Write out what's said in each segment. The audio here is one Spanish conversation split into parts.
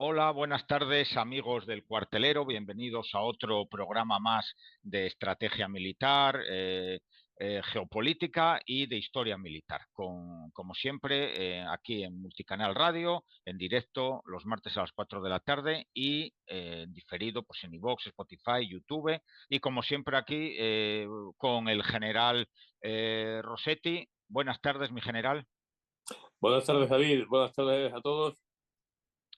Hola, buenas tardes amigos del Cuartelero, bienvenidos a otro programa más de estrategia militar, geopolítica y de historia militar. Como siempre, aquí en Multicanal Radio, en directo los martes a las 4 de la tarde y en diferido pues en iVoox, Spotify, YouTube y como siempre aquí con el general Rossetti. Buenas tardes, mi general. Buenas tardes, David. Buenas tardes a todos.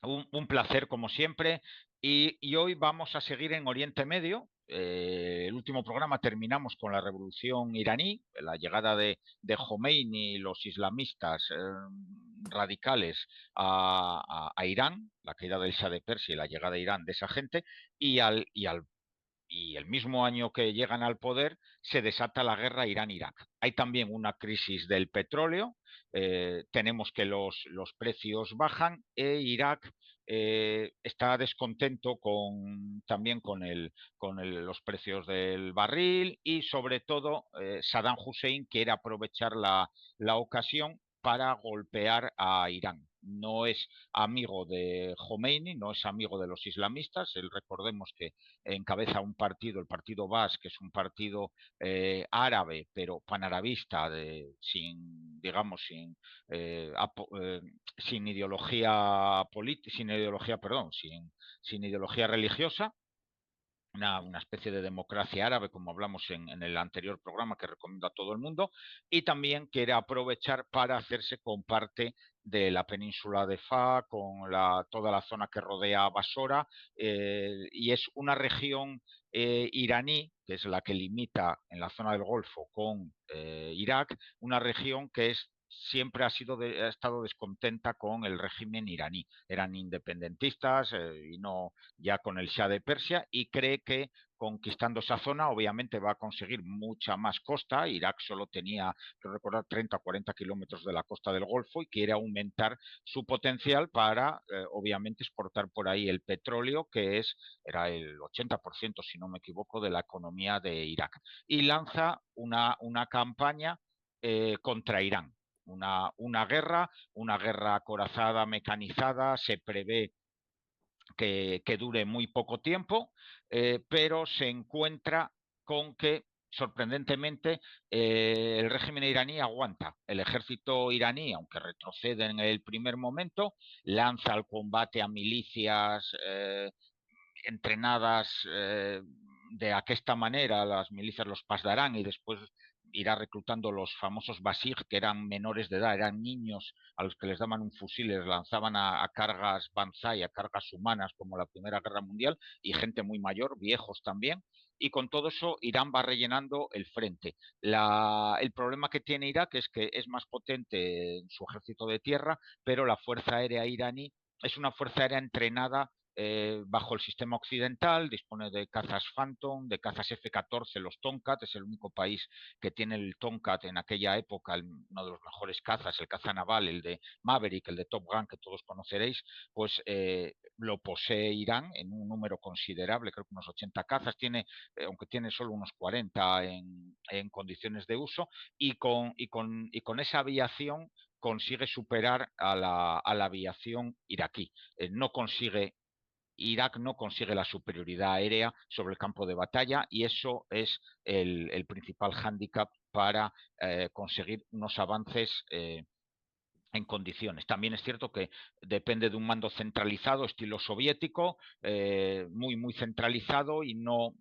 Un placer, como siempre. Y hoy vamos a seguir en Oriente Medio. El último programa terminamos con la revolución iraní, la llegada de Khomeini y los islamistas radicales a Irán, la caída del Shah de Persia y la llegada a Irán de esa gente, y el mismo año que llegan al poder se desata la guerra Irán-Irak. Hay también una crisis del petróleo, tenemos que los precios bajan e Irak está descontento también los precios del barril y sobre todo Saddam Hussein quiere aprovechar la ocasión para golpear a Irán. No es amigo de Khomeini, no es amigo de los islamistas. Recordemos que encabeza un partido, el Partido Baas, que es un partido árabe, pero panarabista, digamos, sin ideología política, sin ideología religiosa, una especie de democracia árabe, como hablamos en el anterior programa que recomiendo a todo el mundo, y también quiere aprovechar para hacerse con parte de la península de Fa, con toda la zona que rodea a Basora, y es una región iraní, que es la que limita en la zona del Golfo con Irak, una región que siempre ha estado descontenta con el régimen iraní. Eran independentistas y no ya con el Shah de Persia y cree que conquistando esa zona obviamente va a conseguir mucha más costa. Irak solo tenía, creo recordar, 30 o 40 kilómetros de la costa del Golfo y quiere aumentar su potencial para obviamente exportar por ahí el petróleo, que era el 80%, si no me equivoco, de la economía de Irak. Y lanza una campaña contra Irán. Una guerra acorazada, mecanizada, se prevé que dure muy poco tiempo, pero se encuentra con que sorprendentemente, el régimen iraní aguanta. El ejército iraní, aunque retrocede en el primer momento, lanza al combate a milicias entrenadas de aquesta manera, las milicias los pasdarán y después irá reclutando los famosos Basij, que eran menores de edad, eran niños a los que les daban un fusil, les lanzaban a cargas Banzai, a cargas humanas como la Primera Guerra Mundial, y gente muy mayor, viejos también, y con todo eso Irán va rellenando el frente. El problema que tiene Irak es que es más potente en su ejército de tierra, pero la Fuerza Aérea iraní es una fuerza aérea entrenada bajo el sistema occidental, dispone de cazas Phantom, de cazas F-14, los Tomcat, es el único país que tiene el Tomcat en aquella época, uno de los mejores cazas, el caza naval, el de Maverick, el de Top Gun, que todos conoceréis, pues lo posee Irán en un número considerable, creo que unos 80 cazas, aunque tiene solo unos 40 en condiciones de uso, y con esa aviación consigue superar a la aviación iraquí. No consigue Irak no consigue la superioridad aérea sobre el campo de batalla y eso es el principal hándicap para conseguir unos avances en condiciones. También es cierto que depende de un mando centralizado, estilo soviético, muy centralizado y no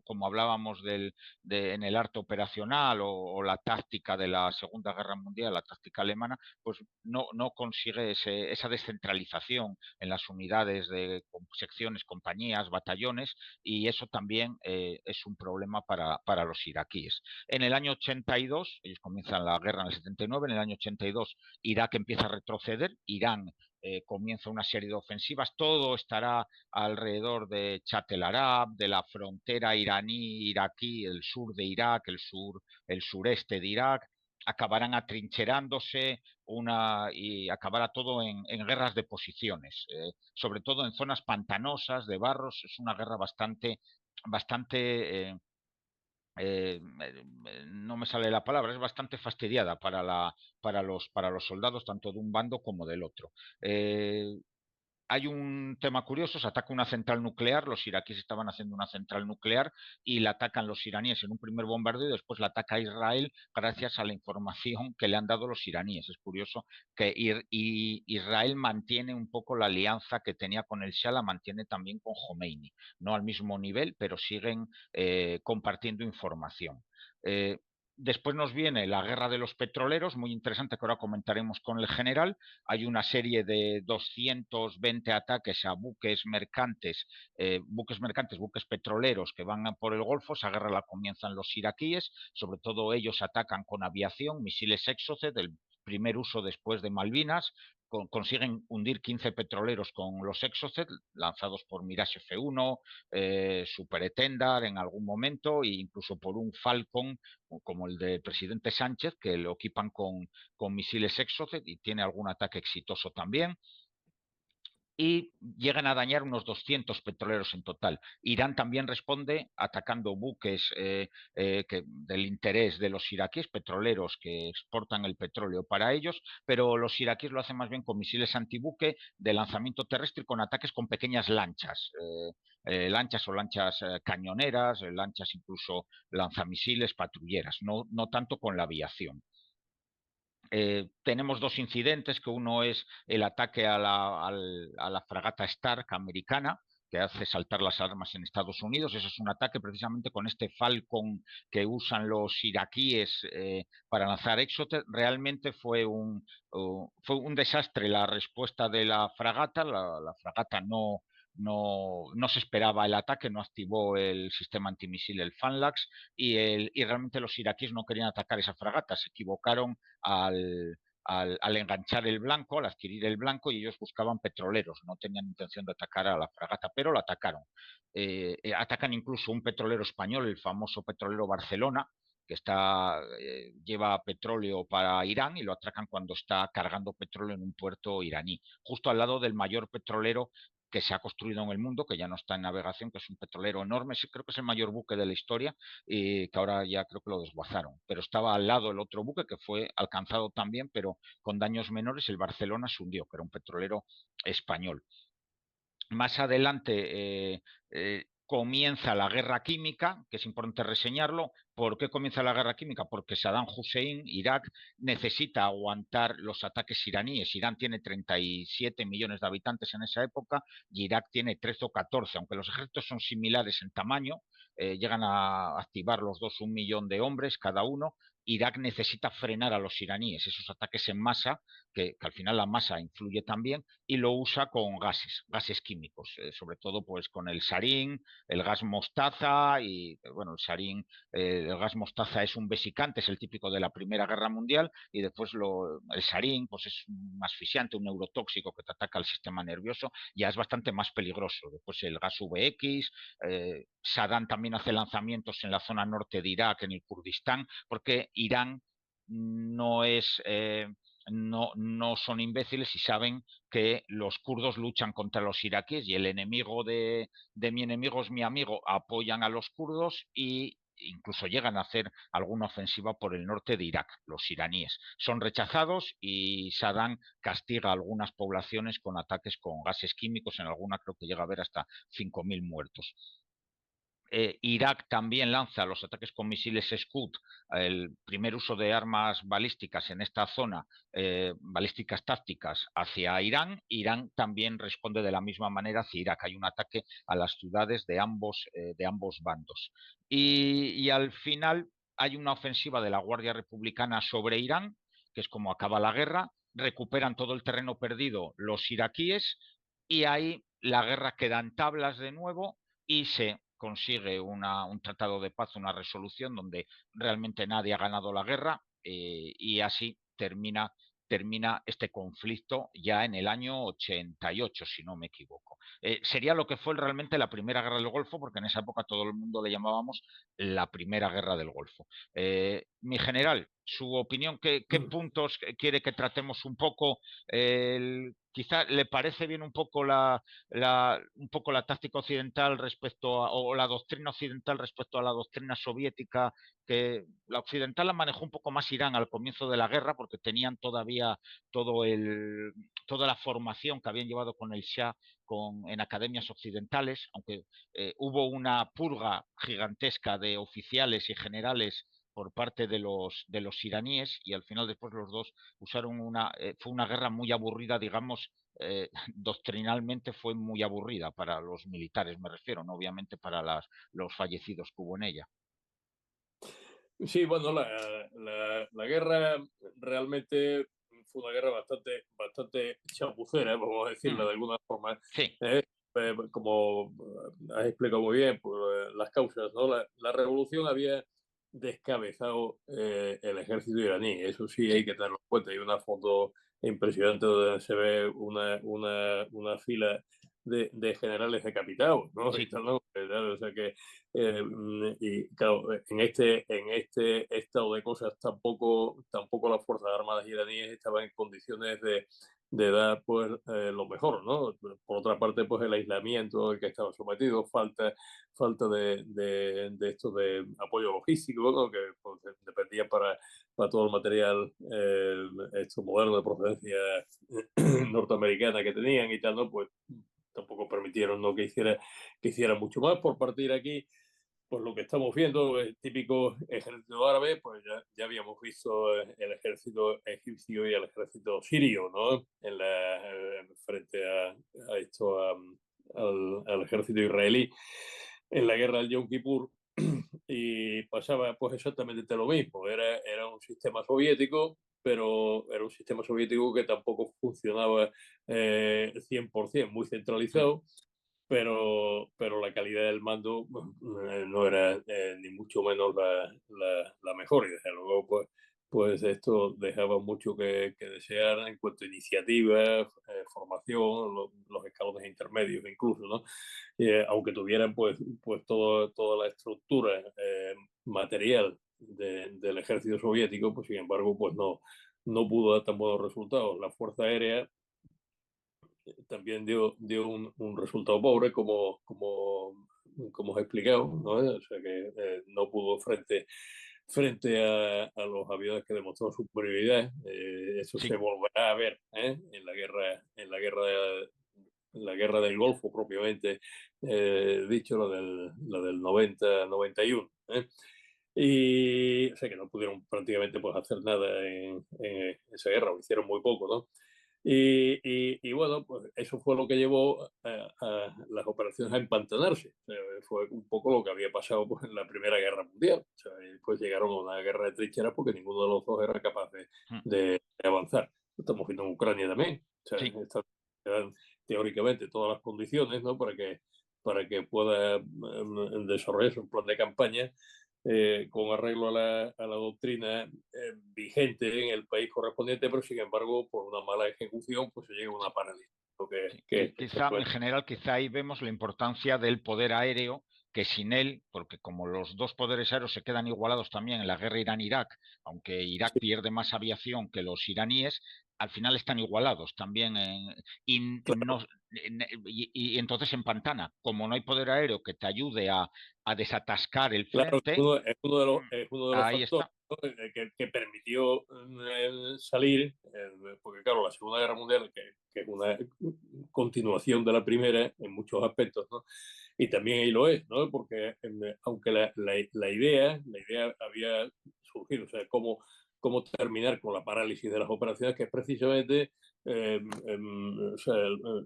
como hablábamos en el arte operacional o la táctica de la Segunda Guerra Mundial, la táctica alemana, pues no consigue esa descentralización en las unidades de secciones, compañías, batallones, y eso también es un problema para los iraquíes. En el año 82, ellos comienzan la guerra en el 79, en el año 82 Irak empieza a retroceder, Irán comienza una serie de ofensivas, todo estará alrededor de Chat el Arab, de la frontera iraní-iraquí, el sur de Irak, el sureste de Irak, acabarán atrincherándose y acabará todo en guerras de posiciones, sobre todo en zonas pantanosas, de barros. Es una guerra bastante no me sale la palabra, es bastante fastidiada para los soldados tanto de un bando como del otro. hay un tema curioso, se ataca una central nuclear, los iraquíes estaban haciendo una central nuclear y la atacan los iraníes en un primer bombardeo y después la ataca Israel gracias a la información que le han dado los iraníes. Es curioso que Israel mantiene un poco la alianza que tenía con el Shah, la mantiene también con Khomeini, no al mismo nivel, pero siguen compartiendo información. Después nos viene la guerra de los petroleros, muy interesante, que ahora comentaremos con el general. Hay una serie de 220 ataques a buques petroleros que van por el Golfo. Esa guerra la comienzan los iraquíes, sobre todo ellos atacan con aviación, misiles Exocet, el primer uso después de Malvinas. Consiguen hundir 15 petroleros con los Exocet lanzados por Mirage F1, Super Etendard en algún momento, e incluso por un Falcon como el del presidente Sánchez, que lo equipan con misiles Exocet y tiene algún ataque exitoso también. Y llegan a dañar unos 200 petroleros en total. Irán también responde atacando buques del interés de los iraquíes, petroleros que exportan el petróleo para ellos, pero los iraquíes lo hacen más bien con misiles antibuque de lanzamiento terrestre y con ataques con pequeñas lanchas. Lanchas o lanchas cañoneras, lanchas incluso lanzamisiles, patrulleras, no tanto con la aviación. Tenemos dos incidentes, que uno es el ataque a la fragata Stark americana, que hace saltar las alarmas en Estados Unidos. Ese es un ataque precisamente con este Falcon que usan los iraquíes para lanzar Exocet. Realmente fue un desastre la respuesta de la fragata. La fragata no se esperaba el ataque, no activó el sistema antimisil, el FANLAX, y realmente los iraquíes no querían atacar esa fragata. Se equivocaron al enganchar el blanco, al adquirir el blanco, y ellos buscaban petroleros, no tenían intención de atacar a la fragata, pero la atacaron. Atacan incluso un petrolero español, el famoso petrolero Barcelona, que lleva petróleo para Irán, y lo atracan cuando está cargando petróleo en un puerto iraní, justo al lado del mayor petrolero que se ha construido en el mundo, que ya no está en navegación, que es un petrolero enorme. Sí, creo que es el mayor buque de la historia, y que ahora ya creo que lo desguazaron, pero estaba al lado el otro buque que fue alcanzado también, pero con daños menores. El Barcelona se hundió, que era un petrolero español. Más adelante comienza la guerra química, que es importante reseñarlo. ¿Por qué comienza la guerra química? Porque Saddam Hussein, Irak, necesita aguantar los ataques iraníes. Irán tiene 37 millones de habitantes en esa época y Irak tiene 13 o 14, aunque los ejércitos son similares en tamaño, llegan a activar los dos 1 millón de hombres cada uno. Irak necesita frenar a los iraníes, esos ataques en masa, que al final la masa influye también, y lo usa con gases químicos, sobre todo pues con el sarín, el gas mostaza. Y bueno, el gas mostaza es un vesicante, es el típico de la Primera Guerra Mundial, y después el sarín pues es un asfixiante, un neurotóxico que te ataca al sistema nervioso, ya es bastante más peligroso. Después el gas VX, Saddam también hace lanzamientos en la zona norte de Irak, en el Kurdistán, porque Irán no es... no son imbéciles y saben que los kurdos luchan contra los iraquíes, y el enemigo de mi enemigo es mi amigo. Apoyan a los kurdos e incluso llegan a hacer alguna ofensiva por el norte de Irak. Los iraníes son rechazados y Saddam castiga a algunas poblaciones con ataques con gases químicos. En alguna creo que llega a haber hasta 5.000 muertos. Irak también lanza los ataques con misiles Scud, el primer uso de armas balísticas en esta zona, balísticas tácticas hacia Irán. Irán también responde de la misma manera hacia Irak. Hay un ataque a las ciudades de ambos bandos. Y al final hay una ofensiva de la Guardia Republicana sobre Irán, que es como acaba la guerra. Recuperan todo el terreno perdido los iraquíes, y ahí la guerra queda en tablas de nuevo, y se consigue un tratado de paz, una resolución donde realmente nadie ha ganado la guerra, y así termina este conflicto ya en el año 88, si no me equivoco. Sería lo que fue realmente la Primera Guerra del Golfo, porque en esa época todo el mundo le llamábamos la Primera Guerra del Golfo. Mi general, su opinión, qué Mm. puntos quiere que tratemos un poco. Quizá le parece bien un poco la táctica occidental o la doctrina occidental respecto a la doctrina soviética, que la occidental la manejó un poco más Irán al comienzo de la guerra, porque tenían todavía toda la formación que habían llevado con el Shah en academias occidentales, aunque hubo una purga gigantesca de oficiales y generales por parte de los iraníes, y al final después los dos fue una guerra muy aburrida, digamos, doctrinalmente fue muy aburrida para los militares, me refiero, no obviamente para los fallecidos que hubo en ella. Sí, bueno, la guerra realmente fue una guerra bastante chapucera, vamos a decirlo Mm, de alguna forma. sí, Eh, Como has explicado muy bien, por las causas, ¿no? La revolución había descabezado el ejército iraní, eso sí hay sí, que tenerlo en cuenta. Hay una foto impresionante donde se ve una fila de generales decapitados, ¿no? Y sí. tal, ¿no? O sea que y claro, en este estado de cosas tampoco las Fuerzas Armadas iraníes estaban en condiciones de dar pues lo mejor, ¿no? Por otra parte, pues el aislamiento al que estaban sometidos, falta de esto de apoyo logístico, ¿no? Que pues, dependía para todo el material esto moderno de procedencia norteamericana que tenían y tal, ¿no? Pues tampoco permitieron, ¿no? Que hiciera mucho más por partir aquí. Pues lo que estamos viendo, el típico ejército árabe, pues ya habíamos visto el ejército egipcio y el ejército sirio, ¿no? Frente a esto, al ejército israelí en la guerra del Yom Kippur. Y pasaba pues exactamente lo mismo. Era un sistema soviético, pero era un sistema soviético que tampoco funcionaba 100%, muy Mm. centralizado, pero la calidad del mando no era ni mucho menos la mejor, y desde luego pues esto dejaba mucho que desear en cuanto a iniciativa, formación, los escalones intermedios incluso, ¿no? Aunque tuvieran pues toda la estructura material del ejército soviético, pues sin embargo pues no pudo dar tan buenos resultados. La Fuerza Aérea también dio un resultado pobre, como os he explicado, ¿no? O sea que no pudo frente a los aviones que demostró superioridad. Eso se Sí, volverá a ver en la guerra del Golfo, propiamente dicho, la del 90-91. Y o sea que no pudieron prácticamente pues, hacer nada en esa guerra, o hicieron muy poco, ¿no? Y bueno, pues eso fue lo que llevó a las operaciones a empantanarse. O sea, fue un poco lo que había pasado pues, en la Primera Guerra Mundial. O sea, y después llegaron a una guerra de trincheras porque ninguno de los dos era capaz mm, de avanzar. Lo estamos viendo en Ucrania también. O sea, sí. dan teóricamente todas las condiciones, ¿no? Para que pueda desarrollarse un plan de campaña con arreglo a la doctrina vigente en el país correspondiente, pero sin embargo, por una mala ejecución, pues se llega a una parálisis. Lo Sí, quizá, en pues, general, quizá ahí vemos la importancia del poder aéreo, que sin él, porque como los dos poderes aéreos se quedan igualados también en la guerra Irán-Irak, aunque Irak sí, pierde más aviación que los iraníes, al final están igualados también y, claro, y entonces en Pantana, como no hay poder aéreo que te ayude a desatascar el claro, frente, es uno de los ahí factores, está. ¿no? Que permitió salir, porque claro, la Segunda Guerra Mundial, que es una continuación de la primera en muchos aspectos, ¿no? Y también ahí lo es, ¿no? Porque aunque la idea había surgido, o sea, cómo terminar con la parálisis de las operaciones, que es precisamente, o sea,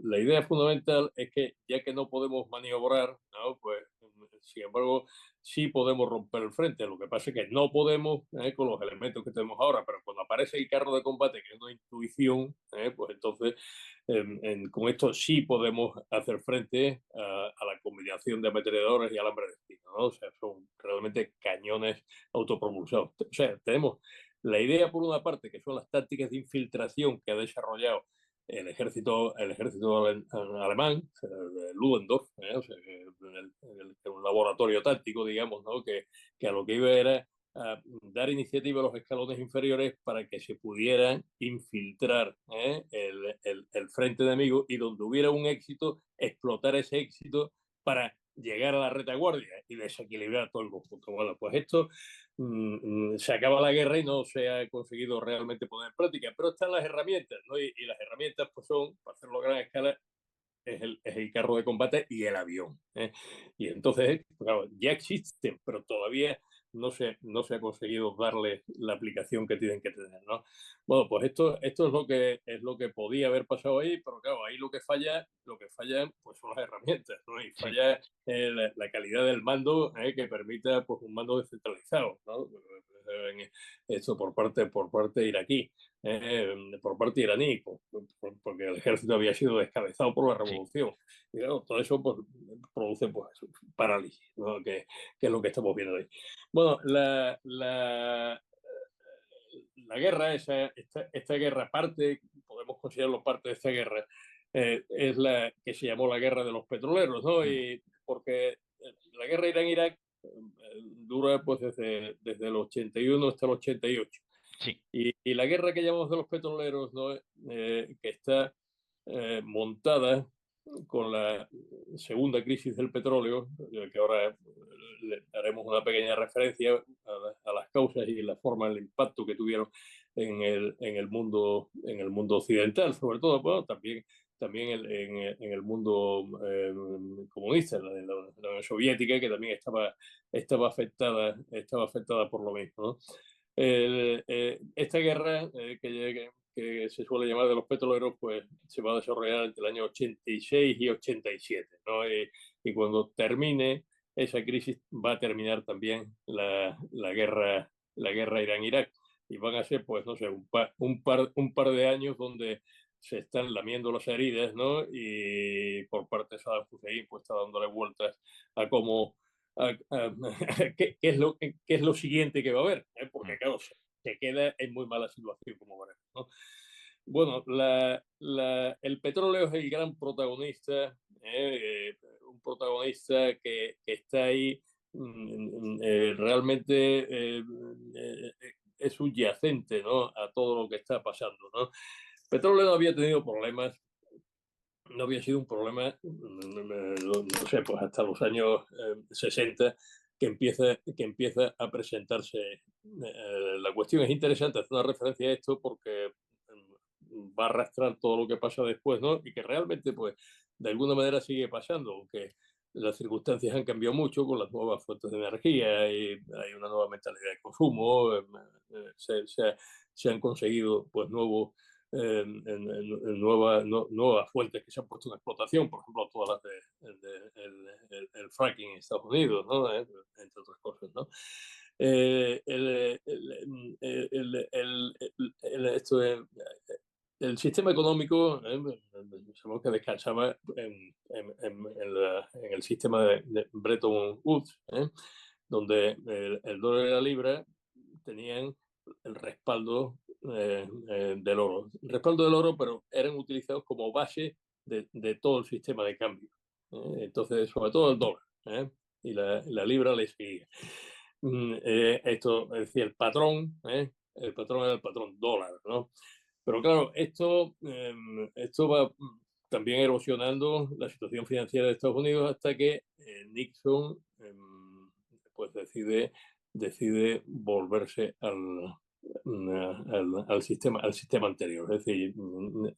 la idea fundamental es que ya que no podemos maniobrar, ¿no? Pues, sin embargo, sí podemos romper el frente. Lo que pasa es que no podemos con los elementos que tenemos ahora, pero cuando aparece el carro de combate, que es una intuición, pues entonces con esto sí podemos hacer frente a la combinación de ametralladores y alambre de espino, ¿no? O sea, son realmente cañones autopropulsados. O sea, tenemos la idea, por una parte, que son las tácticas de infiltración que ha desarrollado el ejército alemán, o sea, el Ludendorff, o sea, un laboratorio táctico, digamos, ¿no? Que a lo que iba era a dar iniciativa a los escalones inferiores para que se pudieran infiltrar el frente enemigo, y donde hubiera un éxito, explotar ese éxito para llegar a la retaguardia y desequilibrar todo el conjunto. Bueno, pues esto se acaba la guerra y no se ha conseguido realmente poner en práctica, pero están las herramientas, ¿no? Y las herramientas pues son, para hacerlo a gran escala, es el carro de combate y el avión. Y entonces, claro, ya existen, pero todavía no se ha conseguido darle la aplicación que tienen que tener, ¿no? Bueno, pues esto es lo que podía haber pasado ahí, pero claro, ahí lo que falla pues son las herramientas, ¿no? Y Sí, falla la calidad del mando que permita pues un mando descentralizado, ¿no? Esto por parte iraquí, por parte iraní, porque el ejército había sido descabezado por la sí, revolución. Y claro, todo eso pues, produce pues, parálisis, ¿no? Que es lo que estamos viendo ahí. Bueno, la guerra, esta guerra parte, podemos considerarlo parte de esta guerra, es la que se llamó la guerra de los petroleros, ¿no? mm, Y porque la guerra Irán-Irak dura pues desde el 81 hasta el 88. sí, Y la guerra que llamamos de los petroleros, ¿no? Que está montada con la segunda crisis del petróleo, que ahora le haremos una pequeña referencia a las causas y la forma, el impacto que tuvieron en el mundo occidental, sobre todo, bueno, también en el mundo comunista, la Unión Soviética, que también estaba afectada por lo mismo, ¿no? Esta guerra que se suele llamar de los petroleros, pues se va a desarrollar entre el año 86 y 87, ¿no? Y cuando termine esa crisis va a terminar también la guerra Irán-Irak. Y van a ser, pues, no sé, un par de años donde se están lamiendo las heridas, ¿no? Y por parte de Saddam Hussein, pues está dándole vueltas a cómo qué es lo siguiente que va a haber, porque mm, claro, se queda en muy mala situación, como veremos, ¿no? Bueno, el petróleo es el gran protagonista, un protagonista que está ahí realmente es subyacente, ¿no? A todo lo que está pasando, ¿no? Petróleo no había tenido problemas, no había sido un problema, no sé, pues hasta los años 60 que empieza a presentarse la cuestión. Es interesante hacer una referencia a esto porque va a arrastrar todo lo que pasa después, ¿no? Y que realmente, pues, de alguna manera sigue pasando, aunque las circunstancias han cambiado mucho con las nuevas fuentes de energía y hay una nueva mentalidad de consumo, se han conseguido, pues, nuevas fuentes que se han puesto en explotación, por ejemplo, todas las el fracking en Estados Unidos, ¿no? Entre otras cosas, ¿no? Esto el sistema económico sabemos que descansaba en el sistema de Bretton Woods, donde el dólar y la libra tenían el respaldo del oro. El respaldo del oro, pero eran utilizados como base de todo el sistema de cambio. Entonces, sobre todo el dólar, y la libra le seguía. Esto es decir, el patrón era el patrón dólar, ¿no? Pero claro, esto va también erosionando la situación financiera de Estados Unidos hasta que Nixon pues decide volverse al sistema anterior. Es decir,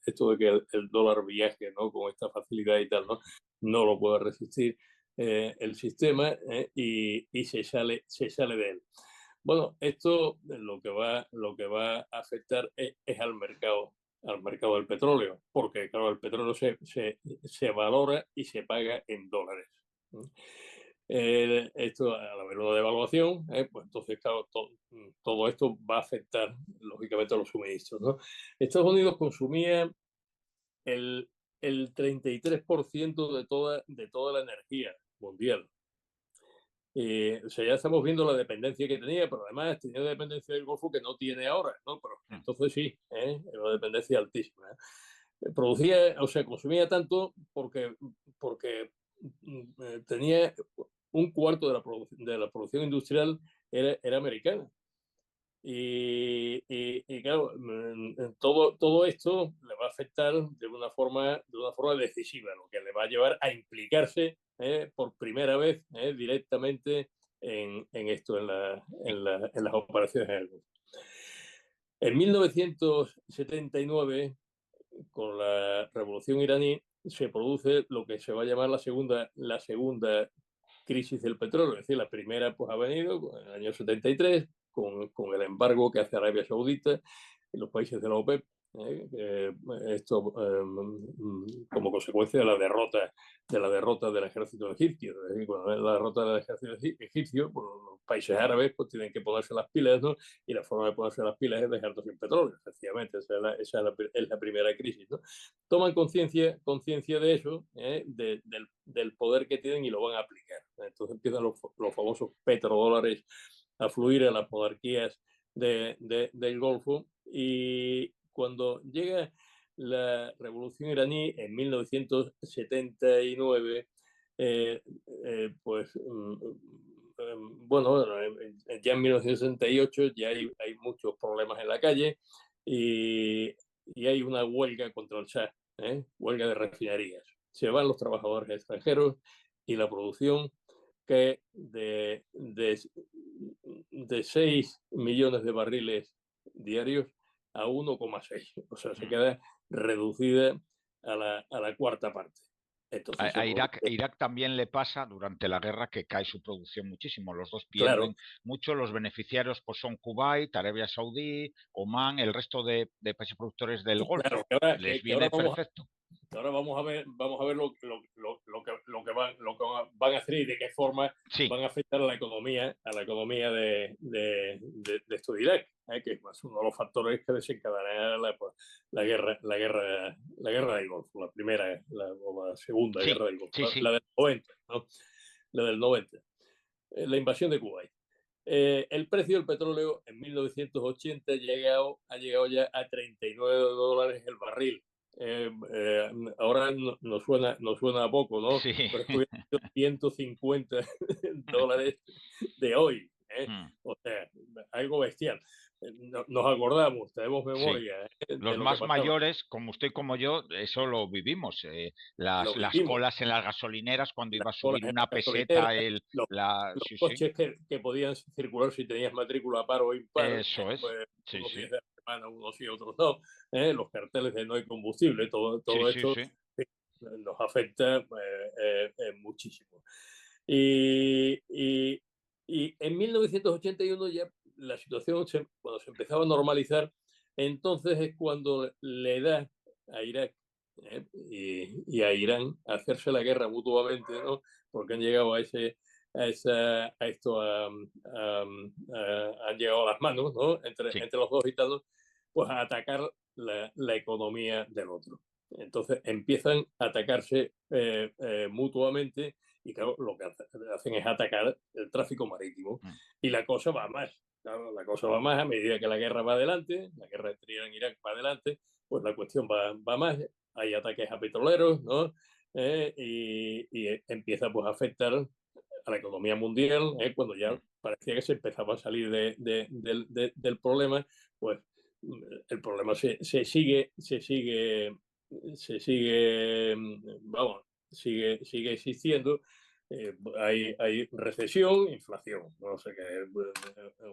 esto de que el dólar viaje, ¿no? Con esta facilidad y tal, no lo puede resistir el sistema y se sale de él. Bueno, esto lo que va a afectar es al mercado del petróleo, porque claro, el petróleo se valora y se paga en dólares. Esto, al haber una devaluación, pues entonces, claro, todo esto va a afectar, lógicamente, a los suministros, ¿no? Estados Unidos consumía el, el 33% de toda la energía mundial. O sea, ya estamos viendo la dependencia que tenía, pero además tenía una dependencia del Golfo que no tiene ahora, ¿no? Pero mm, entonces sí, era una dependencia altísima. Producía, o sea, consumía tanto porque tenía un cuarto de la producción industrial era americana. Y claro, todo esto le va a afectar de una forma decisiva, lo que le va a llevar a implicarse por primera vez directamente en esto, en las operaciones en el Golfo. En 1979, con la revolución iraní, se produce lo que se va a llamar la segunda crisis del petróleo. Es decir, la primera pues, ha venido en el año 73 con el embargo que hace Arabia Saudita y los países de la OPEP. Esto como consecuencia de la derrota del ejército egipcio. Es decir, cuando es la derrota del ejército egipcio, pues, los países árabes pues, tienen que ponerse las pilas, ¿no? Y la forma de ponerse las pilas es dejarnos sin petróleo, efectivamente. Esa es la primera crisis, ¿no? Toman conciencia de eso, del poder que tienen y lo van a aplicar. Entonces empiezan los famosos petrodólares a fluir a las monarquías del Golfo, y cuando llega la revolución iraní en 1979, pues bueno, ya en 1968 ya hay muchos problemas en la calle y hay una huelga contra el Shah, huelga de refinerías. Se van los trabajadores extranjeros y la producción que de 6 millones de barriles diarios a 1,6. O sea, se queda reducida a la cuarta parte. Entonces se Irak, produce, Irak también le pasa durante la guerra que cae su producción muchísimo. Los dos claro, pierden mucho. Los beneficiarios pues, son Kuwait, Arabia Saudí, Omán, el resto de países productores del claro, Golfo. Les que ahora viene perfecto. vamos a ver lo que van a hacer y de qué forma Sí, van a afectar a la economía de esto de Irak, que es uno de los factores que desencadenará la guerra del Golfo, o la segunda sí, guerra del Golfo, sí, sí. la del 90, ¿no? La del 90, la invasión de Kuwait. El precio del petróleo en 1980 ha llegado ya a $39 el barril. Ahora no suena a poco, ¿no? Sí. Pero estoy a $150 de hoy. Mm, O sea, algo bestial. Nos acordamos, tenemos sí. memoria de Los lo que más pasaba. mayores, como usted y como yo, eso lo vivimos. Lo Las vivimos. colas en las gasolineras cuando Las iba a colas subir en una las gasolineras, peseta, los, los sí, sí. coches que podían circular si tenías matrícula par o impar, Eso es. pues Sí, unos sí. días de la semana, unos sí, otros no, los carteles de no hay combustible, Sí, todo sí, esto sí. nos afecta muchísimo. Y, y, y en 1981 ya la situación, cuando se empezaba a normalizar, entonces es cuando le da a Irak y a Irán a hacerse la guerra mutuamente, ¿no? Porque han llegado han llegado a las manos, ¿no? Sí. Entre los dos gitanos, pues a atacar la economía del otro. Entonces empiezan a atacarse mutuamente y claro, lo que hacen es atacar el tráfico marítimo. Mm. Y la cosa va más. Claro, la cosa va más a medida que la guerra va adelante, la guerra entre Irán e Irak va adelante, pues la cuestión va más. Hay ataques a petroleros, ¿no? Y empieza pues, a afectar a la economía mundial, cuando ya Mm. parecía que se empezaba a salir del problema, pues el problema vamos, sigue existiendo. Hay recesión, inflación, ¿no? O sea que en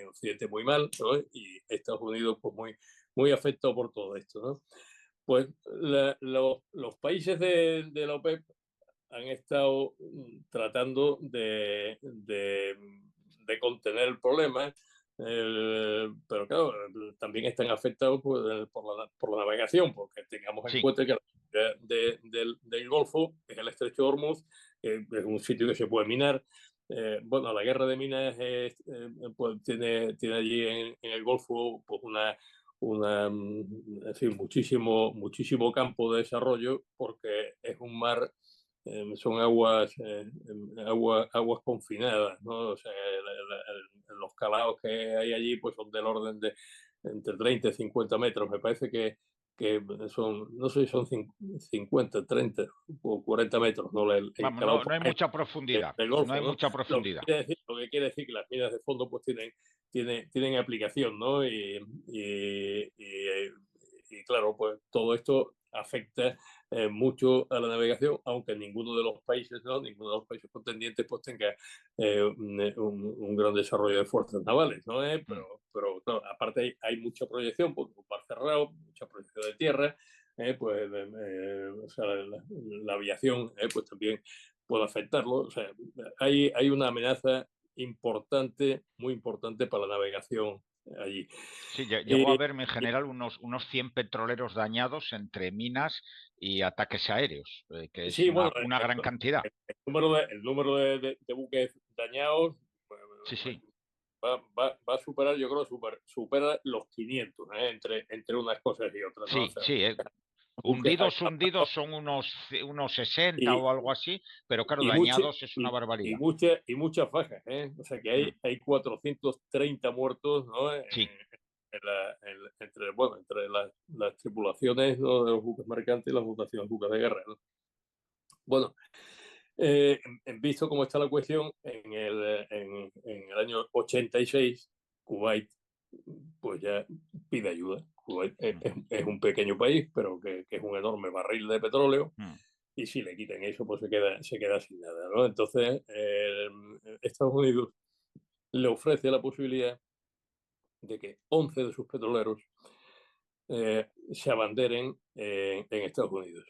Occidente muy mal, ¿no? Y Estados Unidos pues muy afectado por todo esto, ¿no? Pues los países de la OPEP han estado tratando de contener el problema, pero claro, también están afectados por la navegación, porque tengamos en Sí. cuenta que del Golfo es el estrecho de Hormuz, es un sitio que se puede minar. Bueno, la guerra de minas pues tiene allí en el Golfo pues en fin, muchísimo campo de desarrollo, porque es un mar, son aguas confinadas, ¿no? O sea, los calados que hay allí pues son del orden de entre 30 y 50 metros. Me parece que que son, no sé si son 50, 30 o 40 metros, ¿no? El Vamos, calado no hay mucha profundidad, del no Golfo, hay ¿no? mucha profundidad. Lo que quiere decir que las minas de fondo pues tienen aplicación, ¿no? Y claro, pues todo esto afecta mucho a la navegación, aunque ninguno de los países, ¿no? Ninguno de los países contendientes pues tenga un gran desarrollo de fuerzas navales, ¿no? Mm. Pero claro, aparte hay mucha proyección, porque un mar cerrado, mucha proyección de tierra, o sea, la aviación pues también puede afectarlo. O sea, hay una amenaza importante, muy importante para la navegación allí. Sí, llegó a Y, haberme en general unos 100 petroleros dañados entre minas y ataques aéreos, que es sí, bueno, una gran cantidad. el número de buques dañados Sí, sí, va a superar, yo creo, supera los 500, entre unas cosas y otras, ¿no? O sí, sea, sí. buques Hundidos son unos 60 y, o algo así, pero claro, y, mucho, dañados es una barbaridad. y muchas bajas, ¿eh? O sea que Mm. hay 430 muertos, ¿no? Sí, Entre las tripulaciones, ¿no? De los buques mercantes y las buques de guerra, ¿no? Bueno, visto cómo está la cuestión, en el año 86, Kuwait pues ya pide ayuda. Kuwait mm, es un pequeño país, pero que es un enorme barril de petróleo, mm. y si le quitan eso, pues se queda sin nada, ¿no? Entonces, Estados Unidos le ofrece la posibilidad de que 11 de sus petroleros se abanderen en Estados Unidos.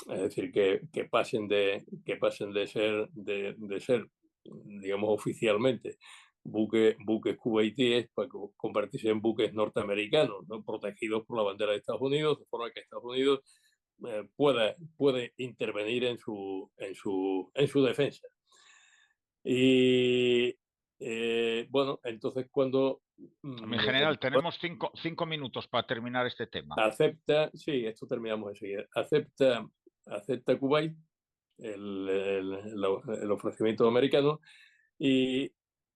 Es decir, que pasen de ser, digamos, oficialmente buques cubaitíes para convertirse en buques norteamericanos, ¿no? Protegidos por la bandera de Estados Unidos, de forma que Estados Unidos puede intervenir en su defensa. Y bueno, entonces cuando En general, tenemos 5 minutos para terminar este tema. sí, esto terminamos enseguida, acepta Kuwait el ofrecimiento americano, y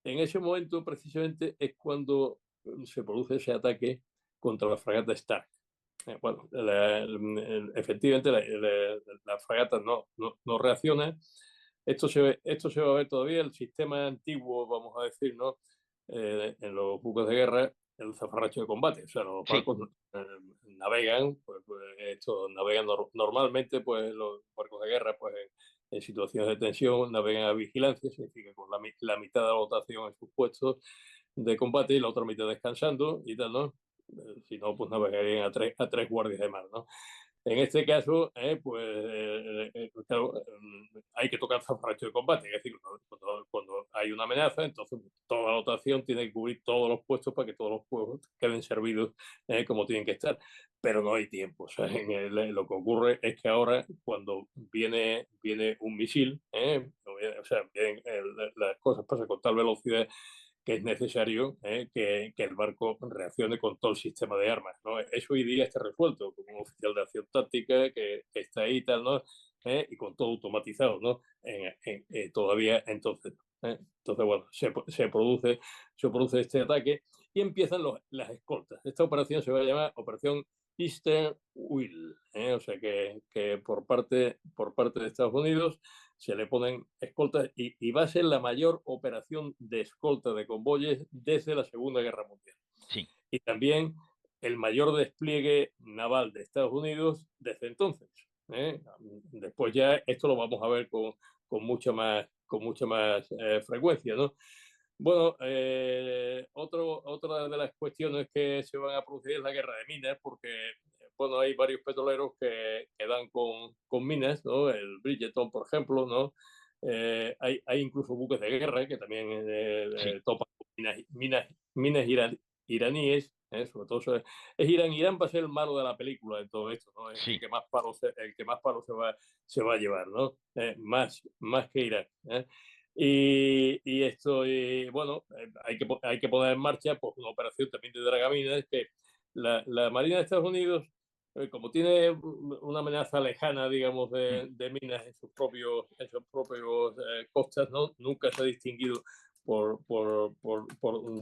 en ese momento precisamente es cuando se produce ese ataque contra la fragata Stark. Bueno, efectivamente la fragata no reacciona. Esto se va a ver todavía. El sistema antiguo, vamos a decir, ¿no? En los buques de guerra, el zafarrancho de combate. O sea, los Sí, barcos navegan, navegan normalmente, pues los barcos de guerra, pues en situaciones de tensión, navegan a vigilancia, significa con la mitad de la dotación en sus puestos de combate y la otra mitad descansando y tal, ¿no? Si no, pues navegarían a tres guardias de mar, ¿no? En este caso, claro, hay que tocar zafarrancho de combate, es decir, cuando hay una amenaza, entonces toda la dotación tiene que cubrir todos los puestos para que todos los puestos queden servidos como tienen que estar, pero no hay tiempo. O sea, lo que ocurre es que ahora, cuando viene un misil, o sea, las cosas pasan con tal velocidad que es necesario que el barco reaccione con todo el sistema de armas, ¿no? Eso hoy día está resuelto con un oficial de acción táctica que está ahí y tal, ¿no? Y con todo automatizado, ¿no? Todavía entonces. Entonces, bueno, se produce este ataque y empiezan las escoltas. Esta operación se va a llamar Operación Eastern Will, o sea que por parte de Estados Unidos se le ponen escoltas y va a ser la mayor operación de escolta de convoyes desde la Segunda Guerra Mundial. sí. Y también el mayor despliegue naval de Estados Unidos desde entonces. Después ya esto lo vamos a ver con mucha más frecuencia, ¿no? Bueno, otra de las cuestiones que se van a producir es la guerra de minas, porque bueno, hay varios petroleros que dan con minas, ¿no? El Bridgeton, por ejemplo, ¿no? Hay incluso buques de guerra que también Sí, topan con minas iraníes, sobre todo es Irán. Irán va a ser el malo de la película de todo esto, ¿no? Es el sí. que más palos se va a llevar, ¿no? Más que Irán. Y esto, bueno, hay que poner en marcha pues, una operación también de dragaminas que la Marina de Estados Unidos, como tiene una amenaza lejana, digamos, Mm. de minas en sus propios costas, ¿no? Nunca se ha distinguido por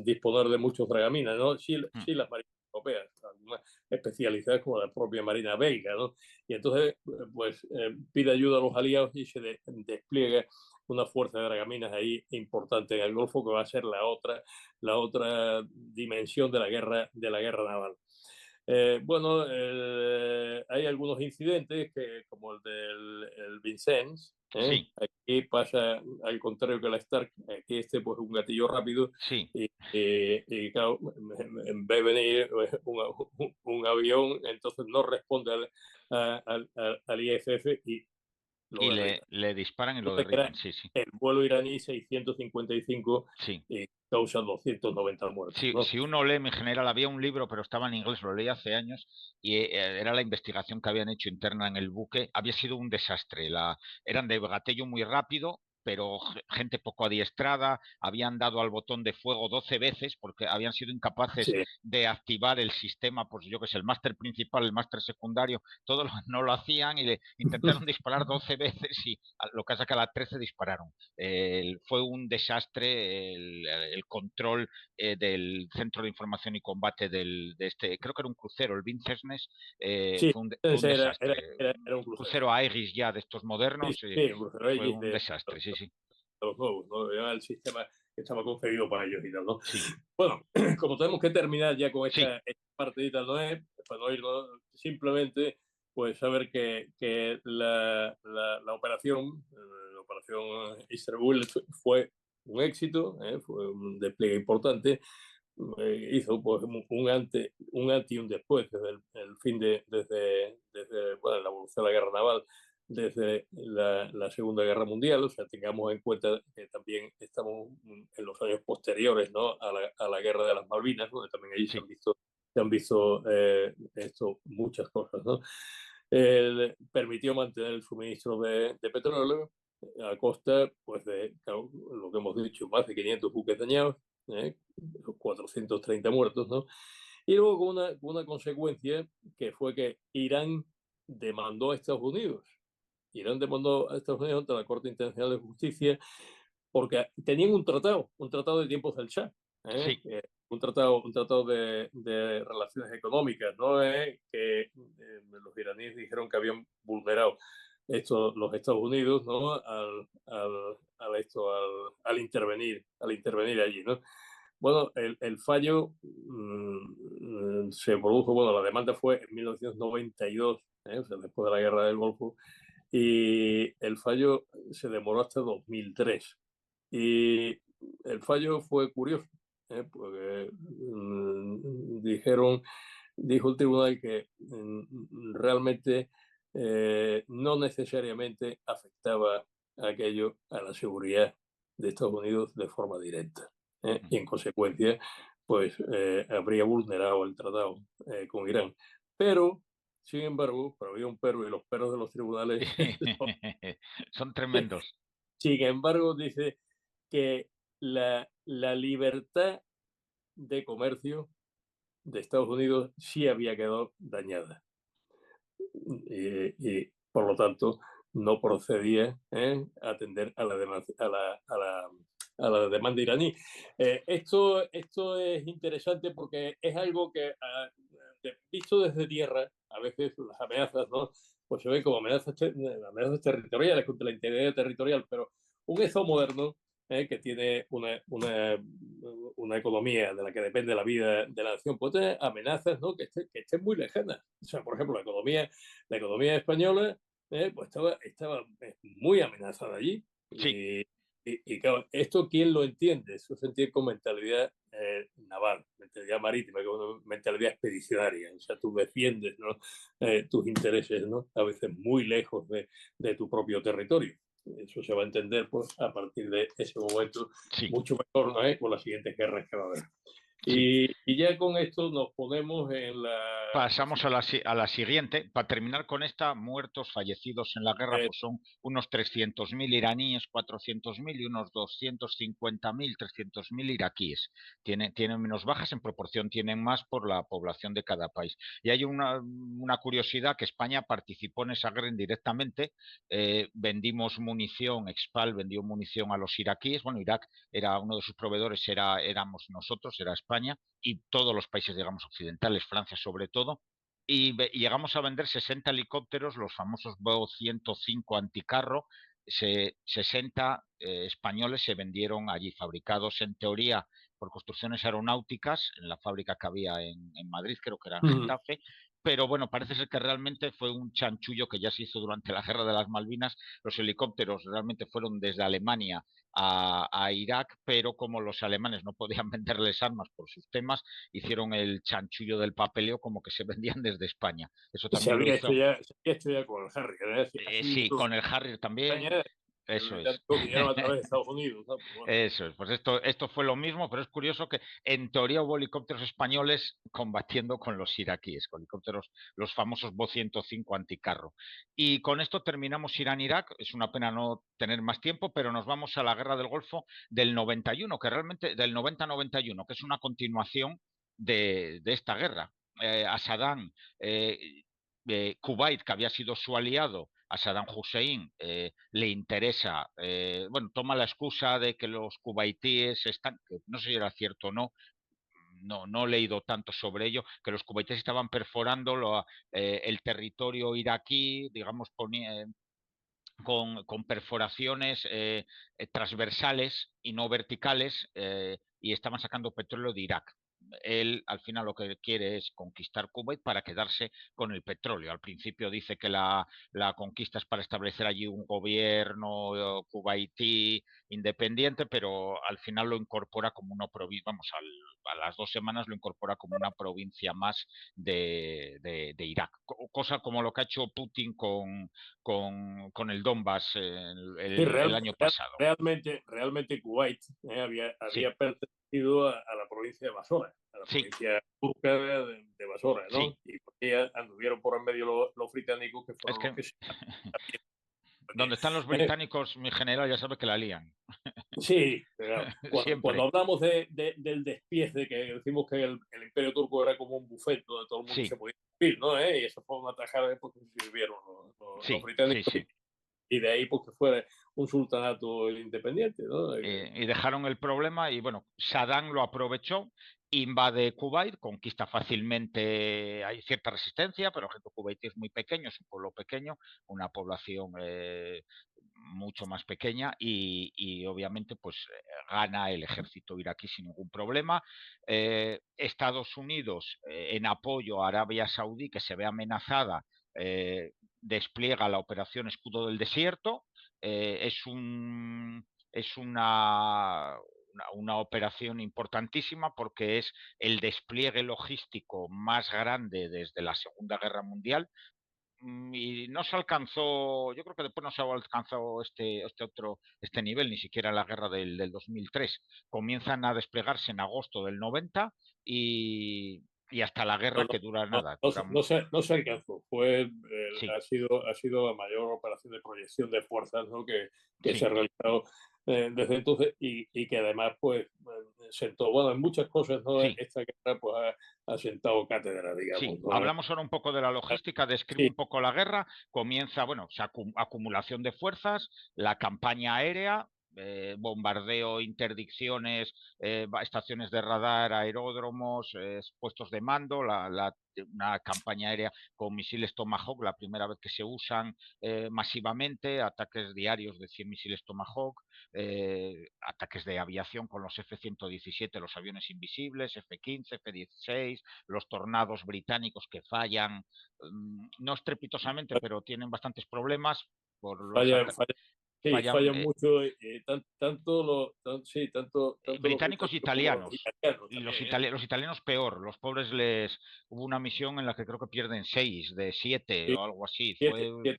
disponer de muchos dragaminas, ¿no? Sí, Mm. sí las marinas europeas, algunas especializadas como la propia Marina belga, ¿no? Y entonces, pues, pide ayuda a los aliados y se despliega una fuerza de dragaminas ahí importante en el Golfo, que va a ser la otra dimensión de la guerra naval. Bueno, hay algunos incidentes como el del Vincennes. Sí, Aquí pasa al contrario que la Stark, aquí pues un gatillo rápido sí. y claro, en vez de venir un avión, entonces no responde al IFF y lo Y derriba. le disparan y lo Entonces era derriban, sí, sí. el vuelo iraní 655 Sí. y causa 290 muertos, Si, ¿no? si uno lee, mi general, había un libro, pero estaba en inglés, lo leí hace años, y era la investigación que habían hecho interna en el buque. Había sido un desastre. Eran de gatello muy rápido, pero gente poco adiestrada, habían dado al botón de fuego 12 veces porque habían sido incapaces Sí, de activar el sistema, pues yo que sé, el máster principal, el máster secundario, todo no lo hacían y le intentaron disparar 12 veces y lo que pasa que a las 13 dispararon. Fue un desastre el control del Centro de Información y Combate de este, creo que era un crucero, el Vincennes, sí, fue un desastre. era un crucero. Crucero Aegis ya de estos Sí, modernos, sí, un crucero fue X un desastre, sí, sí, de los nuevos, ¿no? Era el sistema que estaba concebido para ellos y tal, ¿no? sí, Bueno, como tenemos que terminar ya con sí, esta partidita, ¿no es? Para no irnos, simplemente, pues saber que la operación Easter Bullet fue un éxito, fue un despliegue importante, hizo pues un antes y un después desde el fin desde bueno, la evolución de la guerra naval, desde la Segunda Guerra Mundial. O sea, tengamos en cuenta que también estamos en los años posteriores, ¿no? A la guerra de las Malvinas, donde también allí sí, se han visto muchas cosas, ¿no? Permitió mantener el suministro de petróleo a costa, pues, de claro, lo que hemos dicho, más de 500 buques dañados, ¿eh? 430 muertos, ¿no? Y luego con una consecuencia que fue que Irán demandó a Estados Unidos. Irán demandó a Estados Unidos ante la Corte Internacional de Justicia porque tenían un tratado de tiempos del Shah, sí, un tratado de relaciones económicas, ¿no? Los iraníes dijeron que habían vulnerado esto los Estados Unidos, ¿no? Al intervenir allí, ¿no? Bueno, el fallo se produjo, bueno, la demanda fue en 1992, o sea, después de la guerra del Golfo, y el fallo se demoró hasta 2003. Y el fallo fue curioso, porque dijo el tribunal que realmente no necesariamente afectaba aquello a la seguridad de Estados Unidos de forma directa. Y en consecuencia, pues habría vulnerado el tratado con Irán. Pero, sin embargo, pero había un pero y los peros de los tribunales. son tremendos. Sin embargo, dice que la libertad de comercio de Estados Unidos sí había quedado dañada. Por lo tanto, no procedía a atender a la demanda iraní. Esto es interesante porque es algo que, visto desde tierra, a veces las amenazas, ¿no? Pues se ven como amenazas territoriales contra la integridad territorial, pero un Estado moderno que tiene una economía de la que depende la vida de la nación, puede tener amenazas, ¿no? Que estén muy lejanas. O sea, por ejemplo, la economía española pues estaba muy amenazada allí. Sí, Y claro, ¿esto quién lo entiende? Eso se entiende con mentalidad naval, mentalidad marítima, con mentalidad expedicionaria. O sea, tú defiendes, ¿no? Tus intereses, ¿no? A veces muy lejos de tu propio territorio. Eso se va a entender pues, a partir de ese momento sí, mucho mejor, ¿no? Con las siguientes guerras que va a haber. sí. Y ya con esto nos ponemos en la Pasamos a la siguiente. Para terminar con esta, muertos, fallecidos en la guerra, pues son unos 300.000 iraníes, 400.000 y unos 250.000, 300.000 iraquíes. Tienen menos bajas, en proporción tienen más por la población de cada país. Y hay una curiosidad, que España participó en esa guerra indirectamente. Vendimos munición, Expal vendió munición a los iraquíes. Bueno, Irak era uno de sus proveedores, éramos nosotros, era España. España y todos los países, digamos, occidentales, Francia sobre todo, y llegamos a vender 60 helicópteros, los famosos Bo 105 anticarro. 60 españoles se vendieron allí, fabricados en teoría por construcciones aeronáuticas, en la fábrica que había en Madrid, creo que era en Ujú. Getafe, pero bueno, parece ser que realmente fue un chanchullo que ya se hizo durante la Guerra de las Malvinas. Los helicópteros realmente fueron desde Alemania a Irak, pero como los alemanes no podían venderles armas por sus temas, hicieron el chanchullo del papeleo como que se vendían desde España. Eso Se también lo había hecho hizo, ya, se había hecho ya con el Harrier, ¿eh? Así sí, vinieron con el Harrier a también, España, el eso es. británico vinieron a través de Estados Unidos, ¿no? Pues bueno. Eso es, pues esto fue lo mismo, pero es curioso que en teoría hubo helicópteros españoles combatiendo con los iraquíes, con helicópteros, los famosos Bo 105 anticarro. Y con esto terminamos Irán-Irak. Es una pena no tener más tiempo, pero nos vamos a la Guerra del Golfo del 91, que realmente, del 90-91, que es una continuación de esta guerra. A Saddam, Kuwait, que había sido su aliado, a Saddam Hussein le interesa, bueno, toma la excusa de que los cubaitíes están, que no sé si era cierto o no, no he leído tanto sobre ello, que los cubaitíes estaban perforando el territorio iraquí, digamos, con perforaciones transversales y no verticales, y estaban sacando petróleo de Irak. Él al final lo que quiere es conquistar Kuwait para quedarse con el petróleo. Al principio dice que la conquista es para establecer allí un gobierno kuwaití independiente, pero al final lo incorpora como una provincia, vamos, a las 2 semanas lo incorpora como una provincia más de Irak. Cosa como lo que ha hecho Putin con el Donbass Sí, el año pasado. realmente Kuwait Sí, había pertenecido a la provincia de Basora, a la sí, provincia turca de Basora, sí. ¿no? Y por ahí anduvieron por en medio los británicos, que Es fueron los que que se donde están los eh, británicos, mi general ya sabe que la lían. Sí, claro. Cuando Siempre. hablamos del despiece, que decimos que el Imperio Turco era como un buffet donde todo el mundo se Sí, podía servir, ¿no? Y eso fue una tajada porque se sirvieron los sí, sí, británicos sí. y de ahí porque fue un sultanato independiente, ¿no? Y dejaron el problema y bueno, Saddam lo aprovechó, invade Kuwait, conquista fácilmente, hay cierta resistencia, pero el ejército kuwaití es muy pequeño, es un pueblo pequeño, una población mucho más pequeña y obviamente pues gana el ejército iraquí sin ningún problema. Estados Unidos en apoyo a Arabia Saudí, que se ve amenazada, despliega la operación Escudo del Desierto. Es una operación importantísima porque es el despliegue logístico más grande desde la Segunda Guerra Mundial. Y no se alcanzó, yo creo que después no se ha alcanzado este nivel, ni siquiera en la guerra del 2003. Comienzan a desplegarse en agosto del 90 y hasta la No, guerra no, que dura no, nada, no no se alcanzó. sí, Ha sido la mayor operación de proyección de fuerzas, ¿no? que se ha sí, realizado desde entonces y que además pues sentó, bueno, en muchas cosas, ¿no? sí. Esta guerra pues ha sentado cátedra, digamos, Sí, ¿no? hablamos ahora un poco de la logística, describo Sí, un poco la guerra, comienza, bueno, acumulación de fuerzas, la campaña aérea, bombardeo, interdicciones, estaciones de radar, aeródromos, puestos de mando, una campaña aérea con misiles Tomahawk, la primera vez que se usan masivamente, ataques diarios de 100 misiles Tomahawk, ataques de aviación con los F-117, los aviones invisibles, F-15, F-16, los tornados británicos que fallan, no estrepitosamente, pero tienen bastantes problemas por los falla, falla, sí, fallan fallan mucho, tanto los británicos e británicos como los italianos. italianos Y también, ¿eh? los italianos peor, los pobres hubo una misión en la que creo que pierden 6 de 7 Sí, o algo así. pierden Eh,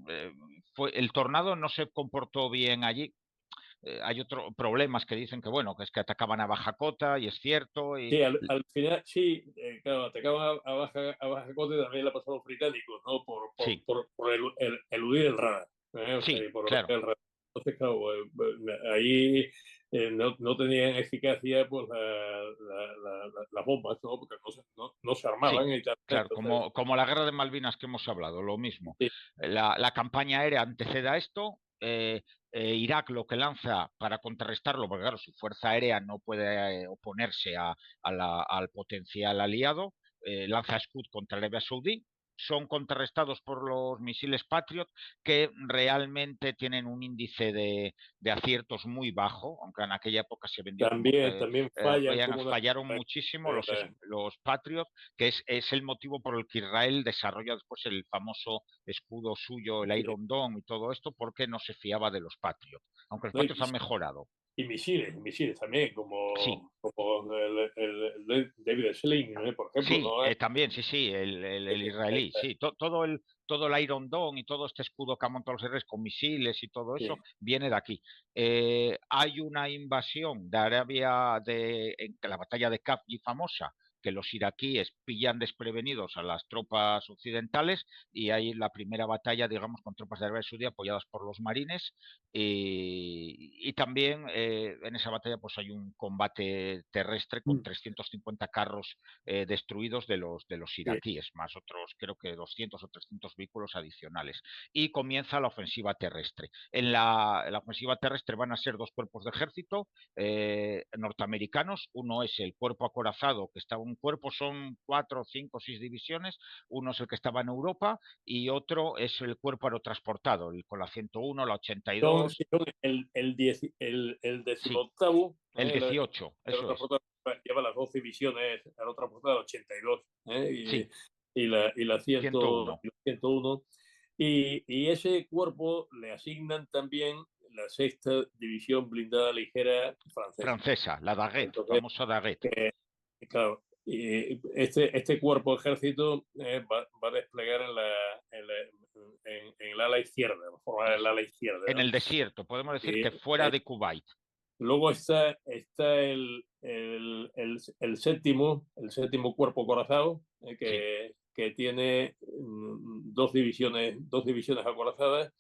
eh, el tornado no se comportó bien allí. Hay otros problemas que dicen que bueno, que es que atacaban a baja cota y es cierto. Sí, al final, sí, claro, atacaban a baja costa y también la pasaron los británicos, ¿no? Sí, Por eludir el radar, o sea, sí, y por eludir claro. el radar. Entonces, claro, ahí no tenían eficacia pues, las bombas, ¿no? Porque no se Sí, armaban y tal. claro, Entonces, como la guerra de Malvinas que hemos hablado, lo mismo. sí, La campaña aérea antecede a esto, Irak lo que lanza para contrarrestarlo, porque claro, su fuerza aérea no puede oponerse al potencial aliado, lanza Scud contra Arabia Saudí, son contrarrestados por los misiles Patriot, que realmente tienen un índice de aciertos muy bajo, aunque en aquella época se vendió como que también fallan como una... fallaron muchísimo los Patriot, que es el motivo por el que Israel desarrolla después el famoso escudo suyo, el Iron Dome y todo esto, porque no se fiaba de los Patriot, aunque los Patriots han mejorado. Y misiles también, Sí. como el David Sling, por ejemplo. Sí, ¿no? también, sí, el israelí, sí. Todo el Iron Dome y todo este escudo que han montado los israelíes con misiles y todo eso viene de aquí. Hay una invasión de Arabia en la batalla de Khafji famosa, que los iraquíes pillan desprevenidos a las tropas occidentales, y hay la primera batalla, digamos, con tropas de Arabia Saudí apoyadas por los marines, y también en esa batalla pues hay un combate terrestre con 350 carros destruidos de los iraquíes, más otros creo que 200 o 300 vehículos adicionales. Y comienza la ofensiva terrestre. En la ofensiva terrestre van a ser dos cuerpos de ejército norteamericanos. Uno es el cuerpo acorazado, que está un cuerpo, son 4, 5, 6 divisiones. Uno es el que estaba en Europa y otro es el cuerpo aerotransportado, con la 101, la 82. El 18º. Sí, el 18, eso es. Lleva las 12 divisiones aerotransportadas, 82, Sí, y la 101. 101. Y ese cuerpo le asignan también la 6ª División Blindada Ligera francesa, la Daguet, famosa Daguet. Claro, y este cuerpo de ejército va a desplegar en el ala izquierda, formar el ala izquierda. En el desierto, podemos decir que fuera de Kuwait. Luego está el 7º cuerpo acorazado, que tiene dos divisiones acorazadas.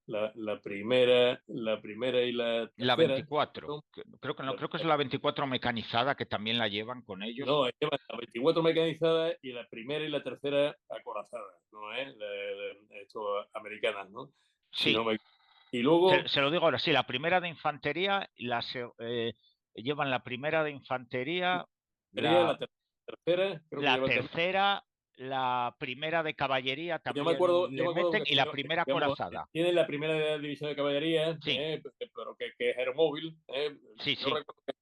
La primera y la tercera. La 24. Creo que es la 24 mecanizada, que también la llevan con ellos. No, llevan la 24 mecanizada y la primera y la tercera acorazadas, ¿no? Estos americanas, ¿no? Sí. Y luego... Se lo digo ahora, sí, la primera de infantería, llevan la primera de infantería, la tercera, creo la que tercera, la primera de caballería también le meten, y la primera acorazada. Tiene la primera división de caballería, sí. Pero que es aeromóvil. Sí, yo recuerdo que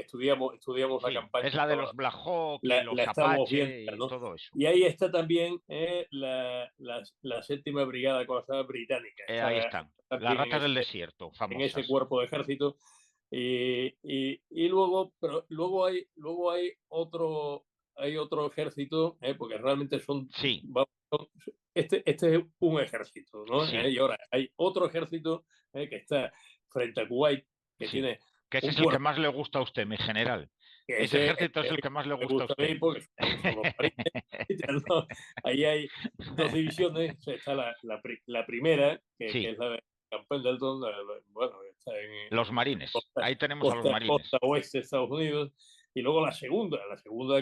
estudiamos la campaña. Es la de los Black Hawk y los Apache y todo eso. Y ahí está también la 7ª Brigada Acorazada Británica. Ahí están, las ratas del desierto, famosas. En ese cuerpo de ejército. Y luego hay otro ejército, porque realmente son... Sí. Este es un ejército, ¿no? Sí. Y ahora hay otro ejército que está frente a Kuwait, que tiene... Que ese es el que más le gusta a usted, mi general. Ese ejército es el que más le gusta a usted. A mí porque son los marines, ¿no? Ahí hay dos divisiones. Está la primera, que es la de Camp Pendleton, bueno, está en los marines. Ahí tenemos a los marines. Costa oeste de Estados Unidos. Y luego la segunda,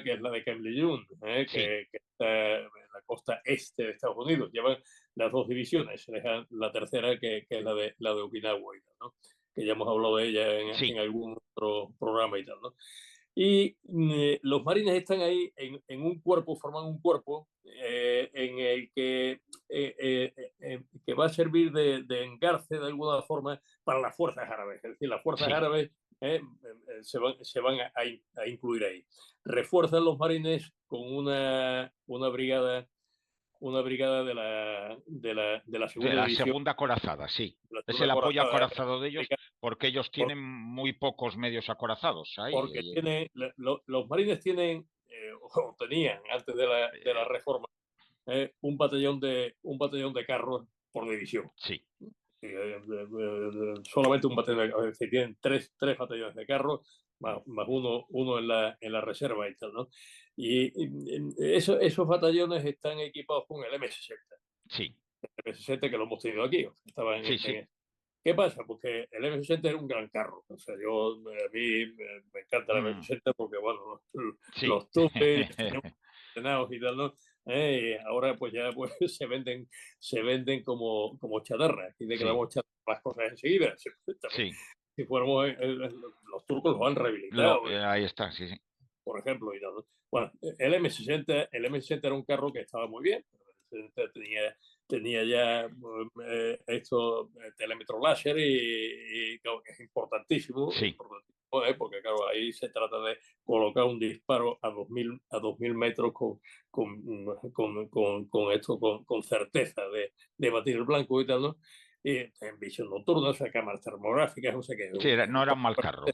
que es la de Camp Lejeune, que está en la costa este de Estados Unidos. Llevan las dos divisiones. Se dejan la tercera, que es la de Okinawa, ¿no? Que ya hemos hablado de ella en algún otro programa y tal, ¿no? Y los marines están ahí en un cuerpo, forman un cuerpo en el que va a servir de engarce de alguna forma para las fuerzas árabes. Es decir, las fuerzas árabes se van a incluir ahí. Refuerzan los marines con una brigada de la segunda división. Segunda acorazada, sí. Es el apoyo acorazado de ellos, porque ellos tienen muy pocos medios acorazados ahí. Porque los marines tienen, o tenían antes de la reforma, un batallón de carros por división. Sí. Solamente un batallón, es decir, tienen tres batallones de carros, más uno en la reserva y tal, ¿no? Y esos batallones están equipados con el M60. Sí. El M60 que lo hemos tenido aquí. ¿Qué pasa? Porque el M60 era un gran carro. O sea, a mí me encanta el M60 porque, bueno, los tupes y tal, ¿no? Ahora pues ya se venden como chatarra. Y de que damos chatarra las cosas enseguida. También, sí. si fuéramos, los turcos los han rehabilitado, Ahí está, sí, sí. por ejemplo, y tal, ¿no? Bueno, el M60 era un carro que estaba muy bien. El M60 tenía ya esto, telémetro láser y claro, que es importantísimo, Sí, porque claro, ahí se trata de colocar un disparo a 2000 metros con certeza de batir el blanco y tal, ¿no? Y en visión nocturna, o sea, cámaras termográficas, no sé qué. sí, no era un mal carro.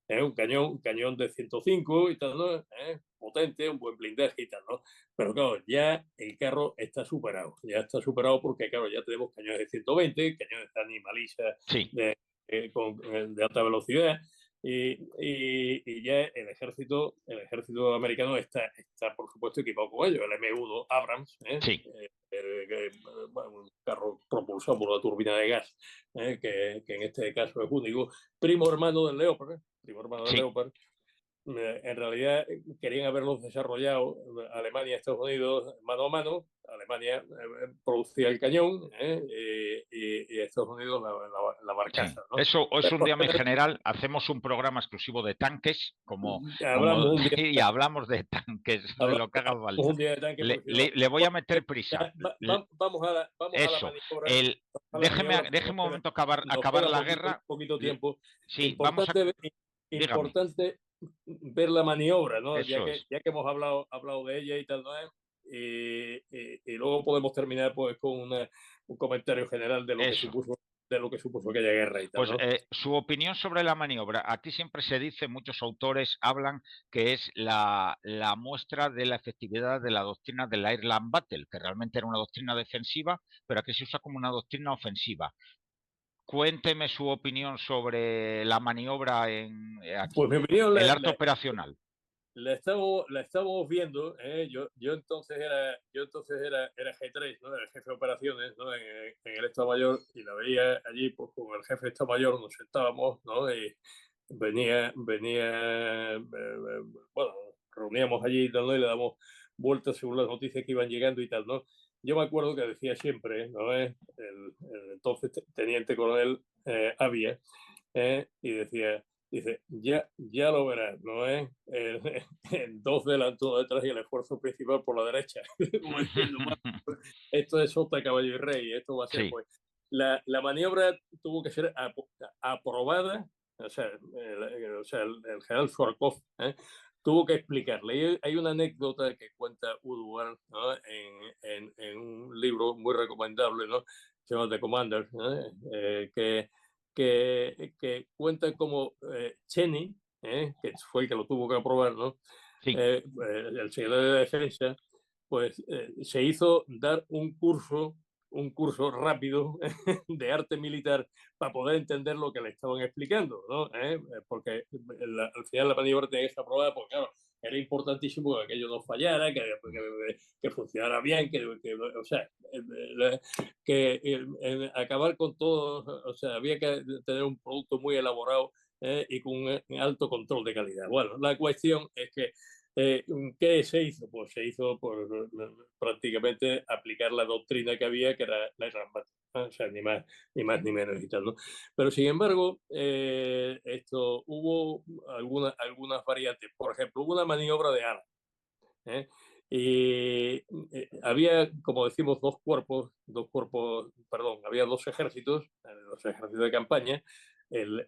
Un cañón de 105 y tal, ¿no? Potente, un buen blindaje y tal, ¿no? Pero claro, ya el carro ya está superado porque, claro, ya tenemos cañones de 120, cañones de animaliza Sí, de alta velocidad y ya el ejército americano está, por supuesto, equipado con ello. El M1 Abrams, sí, bueno, un carro propulsado por una turbina de gas, que en este caso es único, primo hermano del Leopard, sí. en realidad querían haberlos desarrollado Alemania y Estados Unidos mano a mano. Alemania producía el cañón, y Estados Unidos la Sí, barcaza, ¿no? eso un día en general hacemos un programa exclusivo de tanques, Hablamos un día, y hablamos de tanques, de lo que haga hablamos falta. un día de tanque, porque si no, Le voy a eh, meter prisa. vamos a la Eso. maniobra, El, porque déjeme un momento nos acabar queda la poquito, guerra. poquito tiempo. Sí, vamos a. Importante, Dígame. importante ver la maniobra, ¿no? Ya Eso que, es. ya que hemos hablado de ella y tal, ¿no? Y luego podemos terminar pues con un comentario general Eso. de lo que supuso aquella guerra y tal, Pues ¿no? su opinión sobre la maniobra. Aquí siempre se dice, muchos autores hablan que es la muestra de la efectividad de la doctrina del Airland Battle, que realmente era una doctrina defensiva, pero aquí se usa como una doctrina ofensiva. Cuénteme su opinión sobre la maniobra Pues aquí, mi opinión el arte operacional. la estamos viendo. Yo entonces era G3, ¿no? Era el jefe de operaciones, ¿no? En el Estado Mayor, y la veía allí pues, con el jefe de Estado Mayor, nos sentábamos, ¿no? Y bueno, reuníamos allí y tal, ¿no? Y le damos vueltas según las noticias que iban llegando y tal, ¿no? Yo me acuerdo que decía siempre, ¿no? El entonces teniente coronel Avia, y dice, ya lo verás, ¿no es? Dos delante, uno detrás y el esfuerzo principal por la derecha. Como diciendo, "Bueno, esto es sota, caballo y rey, esto va a ser, Sí, pues". La maniobra tuvo que ser aprobada, el general Schwarzkopf, tuvo que explicarle. Hay una anécdota que cuenta Woodward, ¿no? En un libro muy recomendable, ¿no? Se llama The Commander, ¿no? Que cuenta como Cheney, que fue el que lo tuvo que aprobar, ¿no? sí. El secretario de Defensa, pues se hizo dar un curso rápido de arte militar para poder entender lo que le estaban explicando, ¿no? Porque al final la maniobra tenía que estar aprobada, porque claro, era importantísimo que aquello no fallara, que funcionara bien, o sea, acabar con todo, o sea, había que tener un producto muy elaborado, y con un alto control de calidad. Bueno, la cuestión es que, ¿qué se hizo? Pues se hizo por prácticamente aplicar la doctrina que había, que era la Irlanda, ¿no? O sea, ni más ni menos y tal, ¿no? Pero sin embargo, hubo algunas variantes. Por ejemplo, hubo una maniobra de ala, ¿eh? Y había, como decimos, perdón, había dos ejércitos, los ejércitos de campaña. El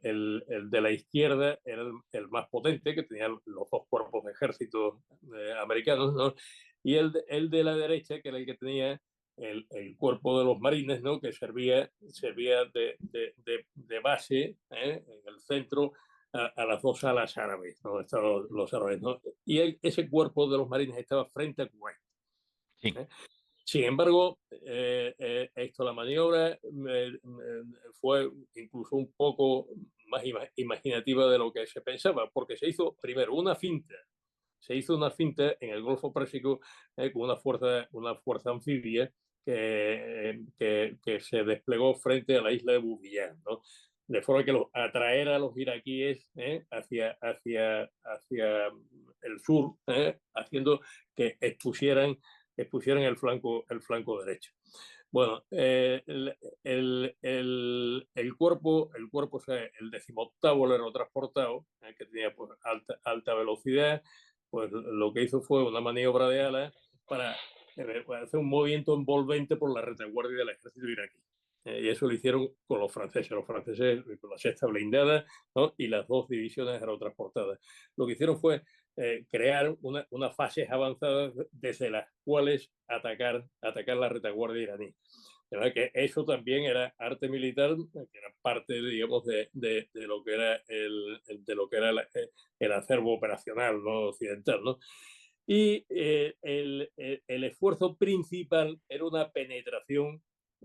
de la izquierda era el más potente, que tenía los dos cuerpos de ejércitos americanos, ¿no? Y el de la derecha, que era el que tenía el cuerpo de los marines, ¿no? Que servía de base, en el centro, a las dos alas árabes, ¿no? Estaban los árabes, ¿no? Y ese cuerpo de los marines estaba frente a Kuwait, Sí. ¿eh? Sin embargo, la maniobra fue incluso un poco más imaginativa de lo que se pensaba, porque se hizo primero una finta. Se hizo una finta en el Golfo Pérsico, con una fuerza anfibia que se desplegó frente a la isla de Boudiyan, ¿no? De forma que atraer a los iraquíes hacia el sur, haciendo que expusieran expusieran el flanco derecho. Bueno, el cuerpo, o sea, el 18º aerotransportado, que tenía pues, alta velocidad, pues lo que hizo fue una maniobra de alas para hacer un movimiento envolvente por la retaguardia del ejército iraquí. Y eso lo hicieron con los franceses con la sexta blindada, ¿no? Y las 2 divisiones aerotransportadas. Lo que hicieron fue crear unas fases avanzadas desde las cuales atacar la retaguardia iraní. ¿Verdad? Que eso también era arte militar, que era parte, digamos, de lo que era el acervo operacional, ¿no? Occidental, ¿no? Y el esfuerzo principal era una penetración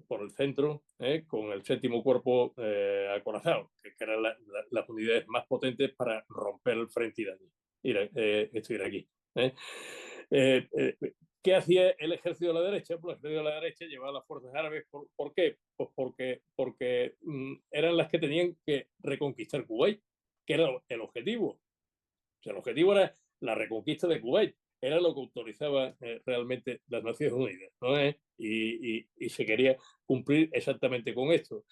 por el centro, con el 7º cuerpo acorazado, que eran las unidades más potentes para romper el frente iraní. Esto iraquí. Eh, eh, ¿Qué hacía el ejército de la derecha? Pues el ejército de la derecha llevaba a las fuerzas árabes. ¿Por qué? Pues porque eran las que tenían que reconquistar Kuwait, que era el objetivo. O sea, el objetivo era la reconquista de Kuwait. Era lo que autorizaba realmente las Naciones Unidas, ¿no? Y se quería cumplir exactamente con esto.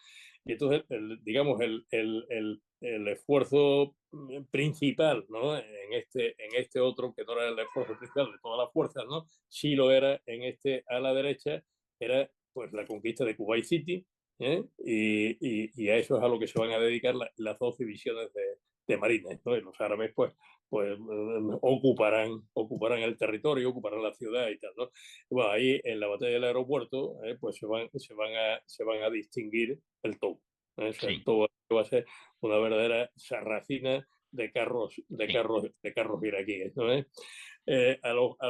Y entonces, digamos, el esfuerzo principal, ¿no? En este otro, que no era el esfuerzo principal de todas las fuerzas, ¿no? Sí lo era en este a la derecha, era pues la conquista de Kuwait City, y a eso es a lo que se van a dedicar las 2 divisiones de marines, ¿no? Y los árabes, pues ocuparán el territorio, ocuparán la ciudad y tal, ¿no? Y bueno, ahí en la batalla del aeropuerto, pues se van a distinguir el todo. O sea, el todo va a ser una verdadera sarracina de carros iraquíes, ¿no? A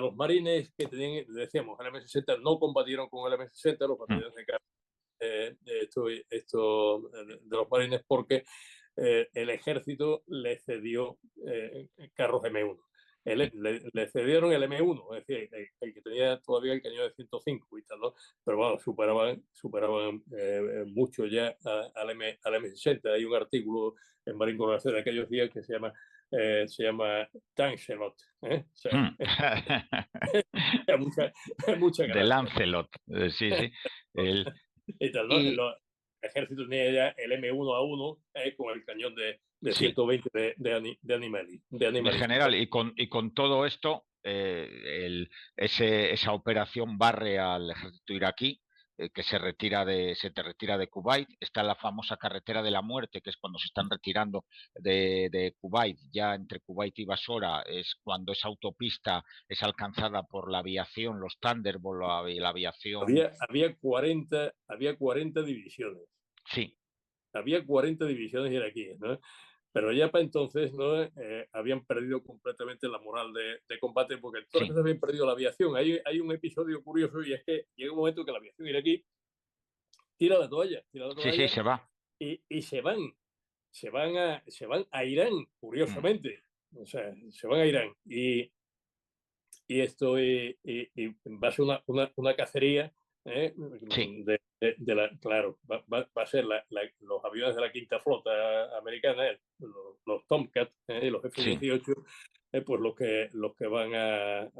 los marines que tenían, decíamos, el M60 no combatieron con el M60, los batallones de carros de los marines, porque el ejército le cedió carros M1. Le cedieron el M1, es decir, el que tenía todavía el cañón de 105 y tal, ¿no? Pero bueno, superaban mucho ya al M60. Hay un artículo en Marín Corazón de aquellos días que se llama Tancelot. O sea, mucha De gracia. Lancelot, sí, sí. El, Y tal, ¿no? El y ejército tenía ya el M1A1 con el cañón de sí, 120 de animalismo. general, y con todo esto, esa operación barre al ejército iraquí, que se te retira de Kuwait. Está la famosa carretera de la muerte, que es cuando se están retirando de Kuwait, ya entre Kuwait y Basora, es cuando esa autopista es alcanzada por la aviación, los Thunderbolt, la aviación. Había 40 divisiones. Sí. Había 40 divisiones iraquíes, ¿no? Pero ya para entonces, ¿no? Habían perdido completamente la moral de combate, porque todas Sí, habían perdido la aviación. Hay un episodio curioso, y es que llega un momento que la aviación iraquí tira la toalla sí, sí, se va. y se van a Irán, Mm. curiosamente. O sea, se van a Irán. Y esto va a ser una cacería, Sí, claro, va a ser los aviones de la quinta flota americana, los Tomcat, los sí, F-18, pues los que van a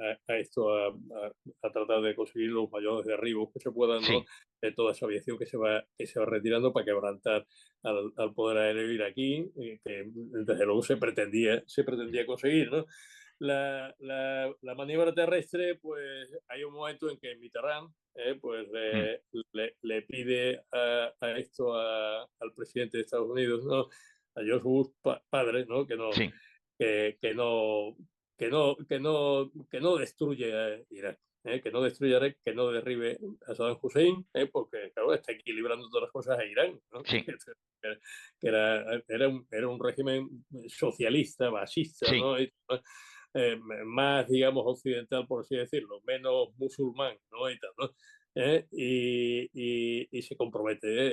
tratar de conseguir los mayores derribos que se puedan, ¿no? sí, De toda esa aviación que se va retirando para quebrantar al poder aéreo iraquí, que desde luego se pretendía conseguir, ¿no? La maniobra terrestre, pues hay un momento en que Mitterrand pues mm, le pide al presidente de Estados Unidos, ¿no? A George Bush padre, ¿no? sí, Que no, que no destruya Irak. Que no destruya Irak, que no derribe a Saddam Hussein, porque claro, está equilibrando todas las cosas a Irán, ¿no? sí, Que era un régimen socialista, basista, sí, ¿no? Más, digamos, occidental, por así decirlo, menos musulmán, ¿no? Y tal, ¿no? Y se compromete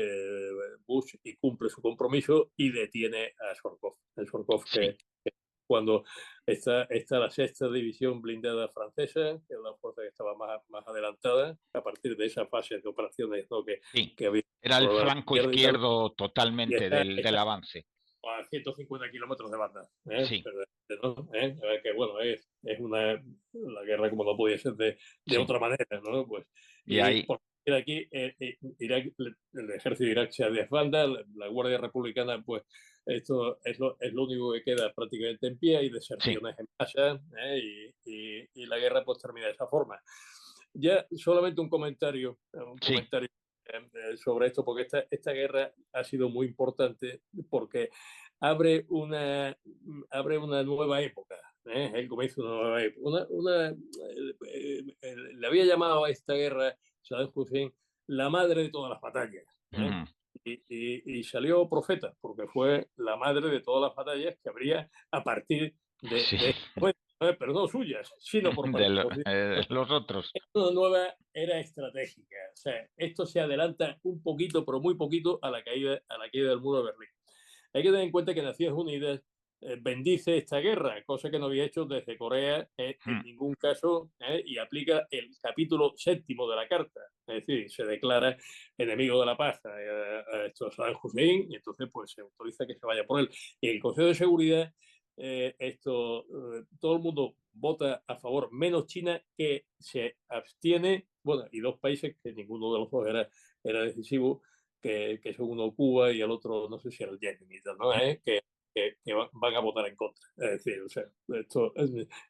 Bush, y cumple su compromiso y detiene a Surkov. El Surkov, sí, que cuando está la sexta división blindada francesa, que es la fuerza que estaba más adelantada, a partir de esa fase de operaciones, ¿no? sí. que había Era el por la flanco izquierda y tal, izquierdo y totalmente del avance. a 150 kilómetros de banda. Sí, ¿No? Que bueno, es la guerra como no podía ser de sí. otra manera, ¿no? Pues, Y y ahí, por aquí, Irak, el ejército de Irak se desbanda, la Guardia Republicana, pues esto es lo único que queda prácticamente en pie, hay sí, deserciones en masa, y la guerra pues termina de esa forma. Ya solamente un sí. comentario sobre esto, porque esta guerra ha sido muy importante porque abre una, abre una nueva época, el comienzo de una nueva época. Le había llamado a esta guerra Saddam Hussein la madre de todas las batallas. ¿Eh? Ujú. Y salió profeta, porque fue la madre de todas las batallas que habría a partir Sí, de este momento, pero no suyas, sino por parte de los los otros. una nueva era estratégica. O sea, esto se adelanta un poquito, pero muy poquito, a la caída del muro de Berlín. Hay que tener en cuenta que Naciones Unidas bendice esta guerra, cosa que no había hecho desde Corea en Mm. ningún caso, y aplica el capítulo 7º de la Carta. Es decir, se declara enemigo de la paz a esto Saddam Hussein, y entonces pues se autoriza que se vaya por él. Y el Consejo de Seguridad, todo el mundo vota a favor, menos China, que se abstiene, bueno, y dos países que ninguno de los dos era decisivo, que son uno Cuba y el otro, no sé si era el Yemen y tal, ¿no? Que van a votar en contra. Es decir, o sea, esto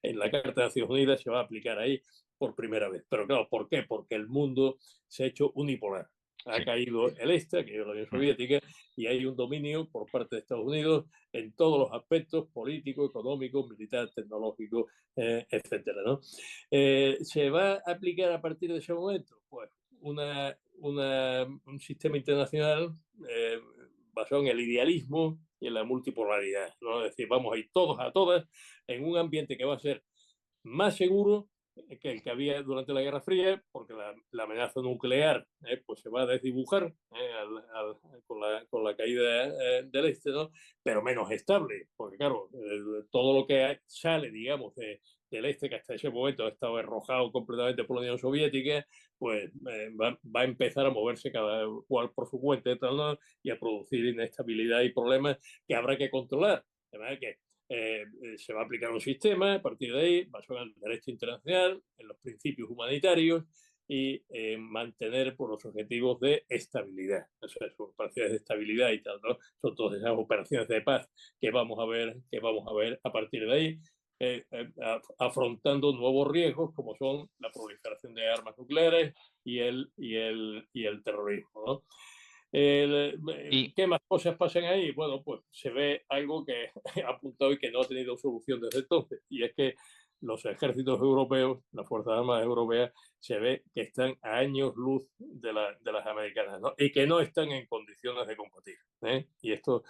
en la Carta de Naciones Unidas se va a aplicar ahí por primera vez. Pero claro, ¿por qué? Porque el mundo se ha hecho unipolar. Ha Sí. caído el este, ha caído la Unión Mm. Soviética, y hay un dominio por parte de Estados Unidos en todos los aspectos: político, económico, militar, tecnológico, etcétera, ¿no? ¿Se va a aplicar a partir de ese momento? Pues un sistema internacional basado en el idealismo y en la multipolaridad, ¿no? Es decir, vamos a ir todos a todas en un ambiente que va a ser más seguro que el que había durante la Guerra Fría, porque la amenaza nuclear pues se va a desdibujar con la caída del este, ¿no? Pero menos estable, porque claro, todo lo que sale, digamos, del este, que hasta ese momento ha estado enrojado completamente por la Unión Soviética, pues va a empezar a moverse cada cual por su cuenta, tal, ¿no? Y a producir inestabilidad y problemas que habrá que controlar. De manera que se va a aplicar un sistema a partir de ahí, basado en el derecho internacional, en los principios humanitarios, y mantener por los objetivos de estabilidad. O sea, son operaciones de estabilidad y tal, ¿no? Son todas esas operaciones de paz que vamos a ver a partir de ahí, afrontando nuevos riesgos como son la proliferación de armas nucleares y el terrorismo, ¿no? Y ¿Qué más cosas pasan ahí? Bueno, pues se ve algo que ha apuntado y que no ha tenido solución desde entonces, y es que los ejércitos europeos, las Fuerzas Armadas europeas, se ve que están a años luz de las americanas, ¿no? Y que no están en condiciones de combatir. Y esto,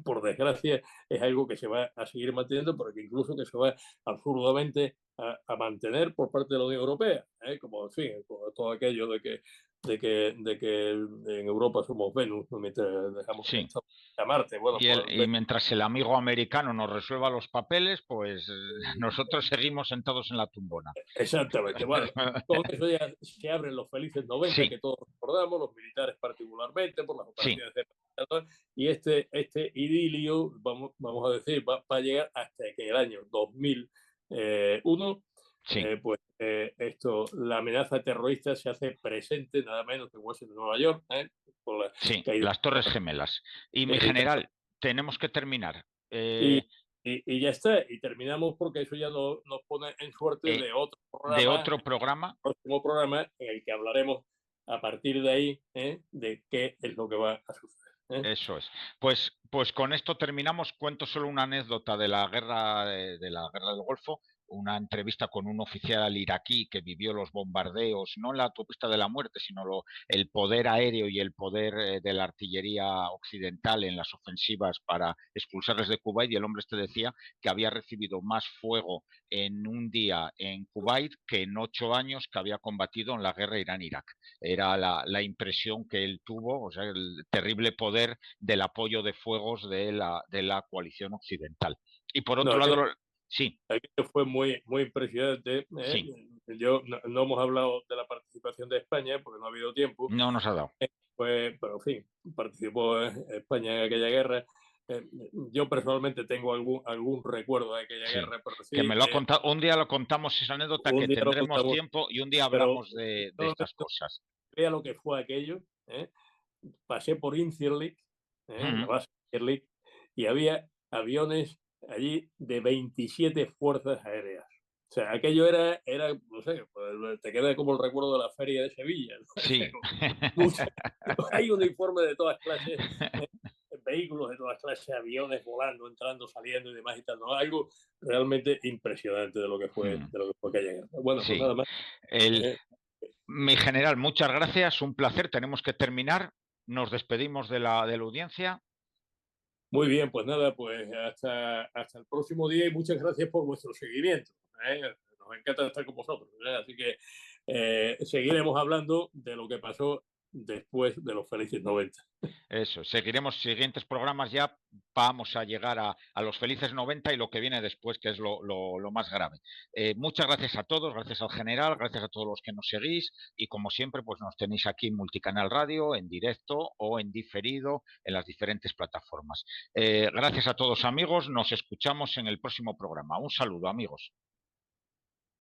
por desgracia, es algo que se va a seguir manteniendo, porque incluso que se va absurdamente a mantener por parte de la Unión Europea, como, en fin, como todo aquello de que en Europa somos Venus, ¿no? Mientras dejamos sí. a Marte. Bueno, pues Y mientras el amigo americano nos resuelva los papeles, pues nosotros seguimos sentados en la tumbona. exactamente. Bueno, con eso ya se abren los felices 90 Sí, que todos recordamos, los militares particularmente, por las sí, operaciones de paz, y este idilio, vamos a decir, va a llegar hasta que el año 2001, sí, la amenaza terrorista se hace presente nada menos que en Washington, Nueva York, por la sí, caída. las Torres Gemelas. Y mi general, tenemos que terminar. Y, y ya está, y terminamos, porque eso ya nos pone en suerte Eh, de otro de programa, otro programa. próximo programa, en el que hablaremos a partir de ahí de qué es lo que va a suceder. Eso es. Pues con esto terminamos. Cuento solo una anécdota de la de la guerra del Golfo, una entrevista con un oficial iraquí que vivió los bombardeos, no en la autopista de la muerte, sino el poder aéreo y el poder de la artillería occidental en las ofensivas para expulsarles de Kuwait. Y el hombre este decía que había recibido más fuego en un día en Kuwait que en 8 años que había combatido en la guerra Irán-Irak. Era la impresión que él tuvo, o sea, el terrible poder del apoyo de fuegos de la coalición occidental. Y por No, otro lado, sí, aquello fue muy, muy impresionante. sí, No hemos hablado de la participación de España porque no ha habido tiempo, no nos ha dado. pero en fin, participó España en aquella guerra. yo personalmente tengo algún recuerdo de aquella Sí, guerra, pero que sí, me lo ha contado, un día lo contamos esa anécdota, un que día lo tendremos contamos, tiempo y un día pero hablamos de solamente estas cosas. vea lo que fue aquello. Pasé por Incirlik, la Mm, base de Incirlik, y había aviones allí de 27 fuerzas aéreas. O sea, aquello era no sé, pues, te queda como el recuerdo de la feria de Sevilla, ¿no? sí. Mucha- hay uniformes de todas clases, ¿eh? Vehículos de todas clases, aviones volando, entrando, saliendo y demás y tal, ¿no? Algo realmente impresionante Mm, de lo que fue aquella guerra. Bueno, pues sí. nada más. El, ¿eh? Mi general, muchas gracias, un placer, tenemos que terminar. Nos despedimos de la audiencia. Muy bien, pues nada, pues hasta el próximo día y muchas gracias por vuestro seguimiento. ¿eh? Nos encanta estar con vosotros. Así que seguiremos hablando de lo que pasó después de los felices 90. Eso, seguiremos siguientes programas ya. Vamos a llegar a los felices 90 y lo que viene después, que es lo más grave. Muchas gracias a todos, gracias al general, gracias a todos los que nos seguís y como siempre, pues nos tenéis aquí en Multicanal Radio, en directo o en diferido en las diferentes plataformas. Gracias a todos amigos, nos escuchamos en el próximo programa. Un saludo amigos.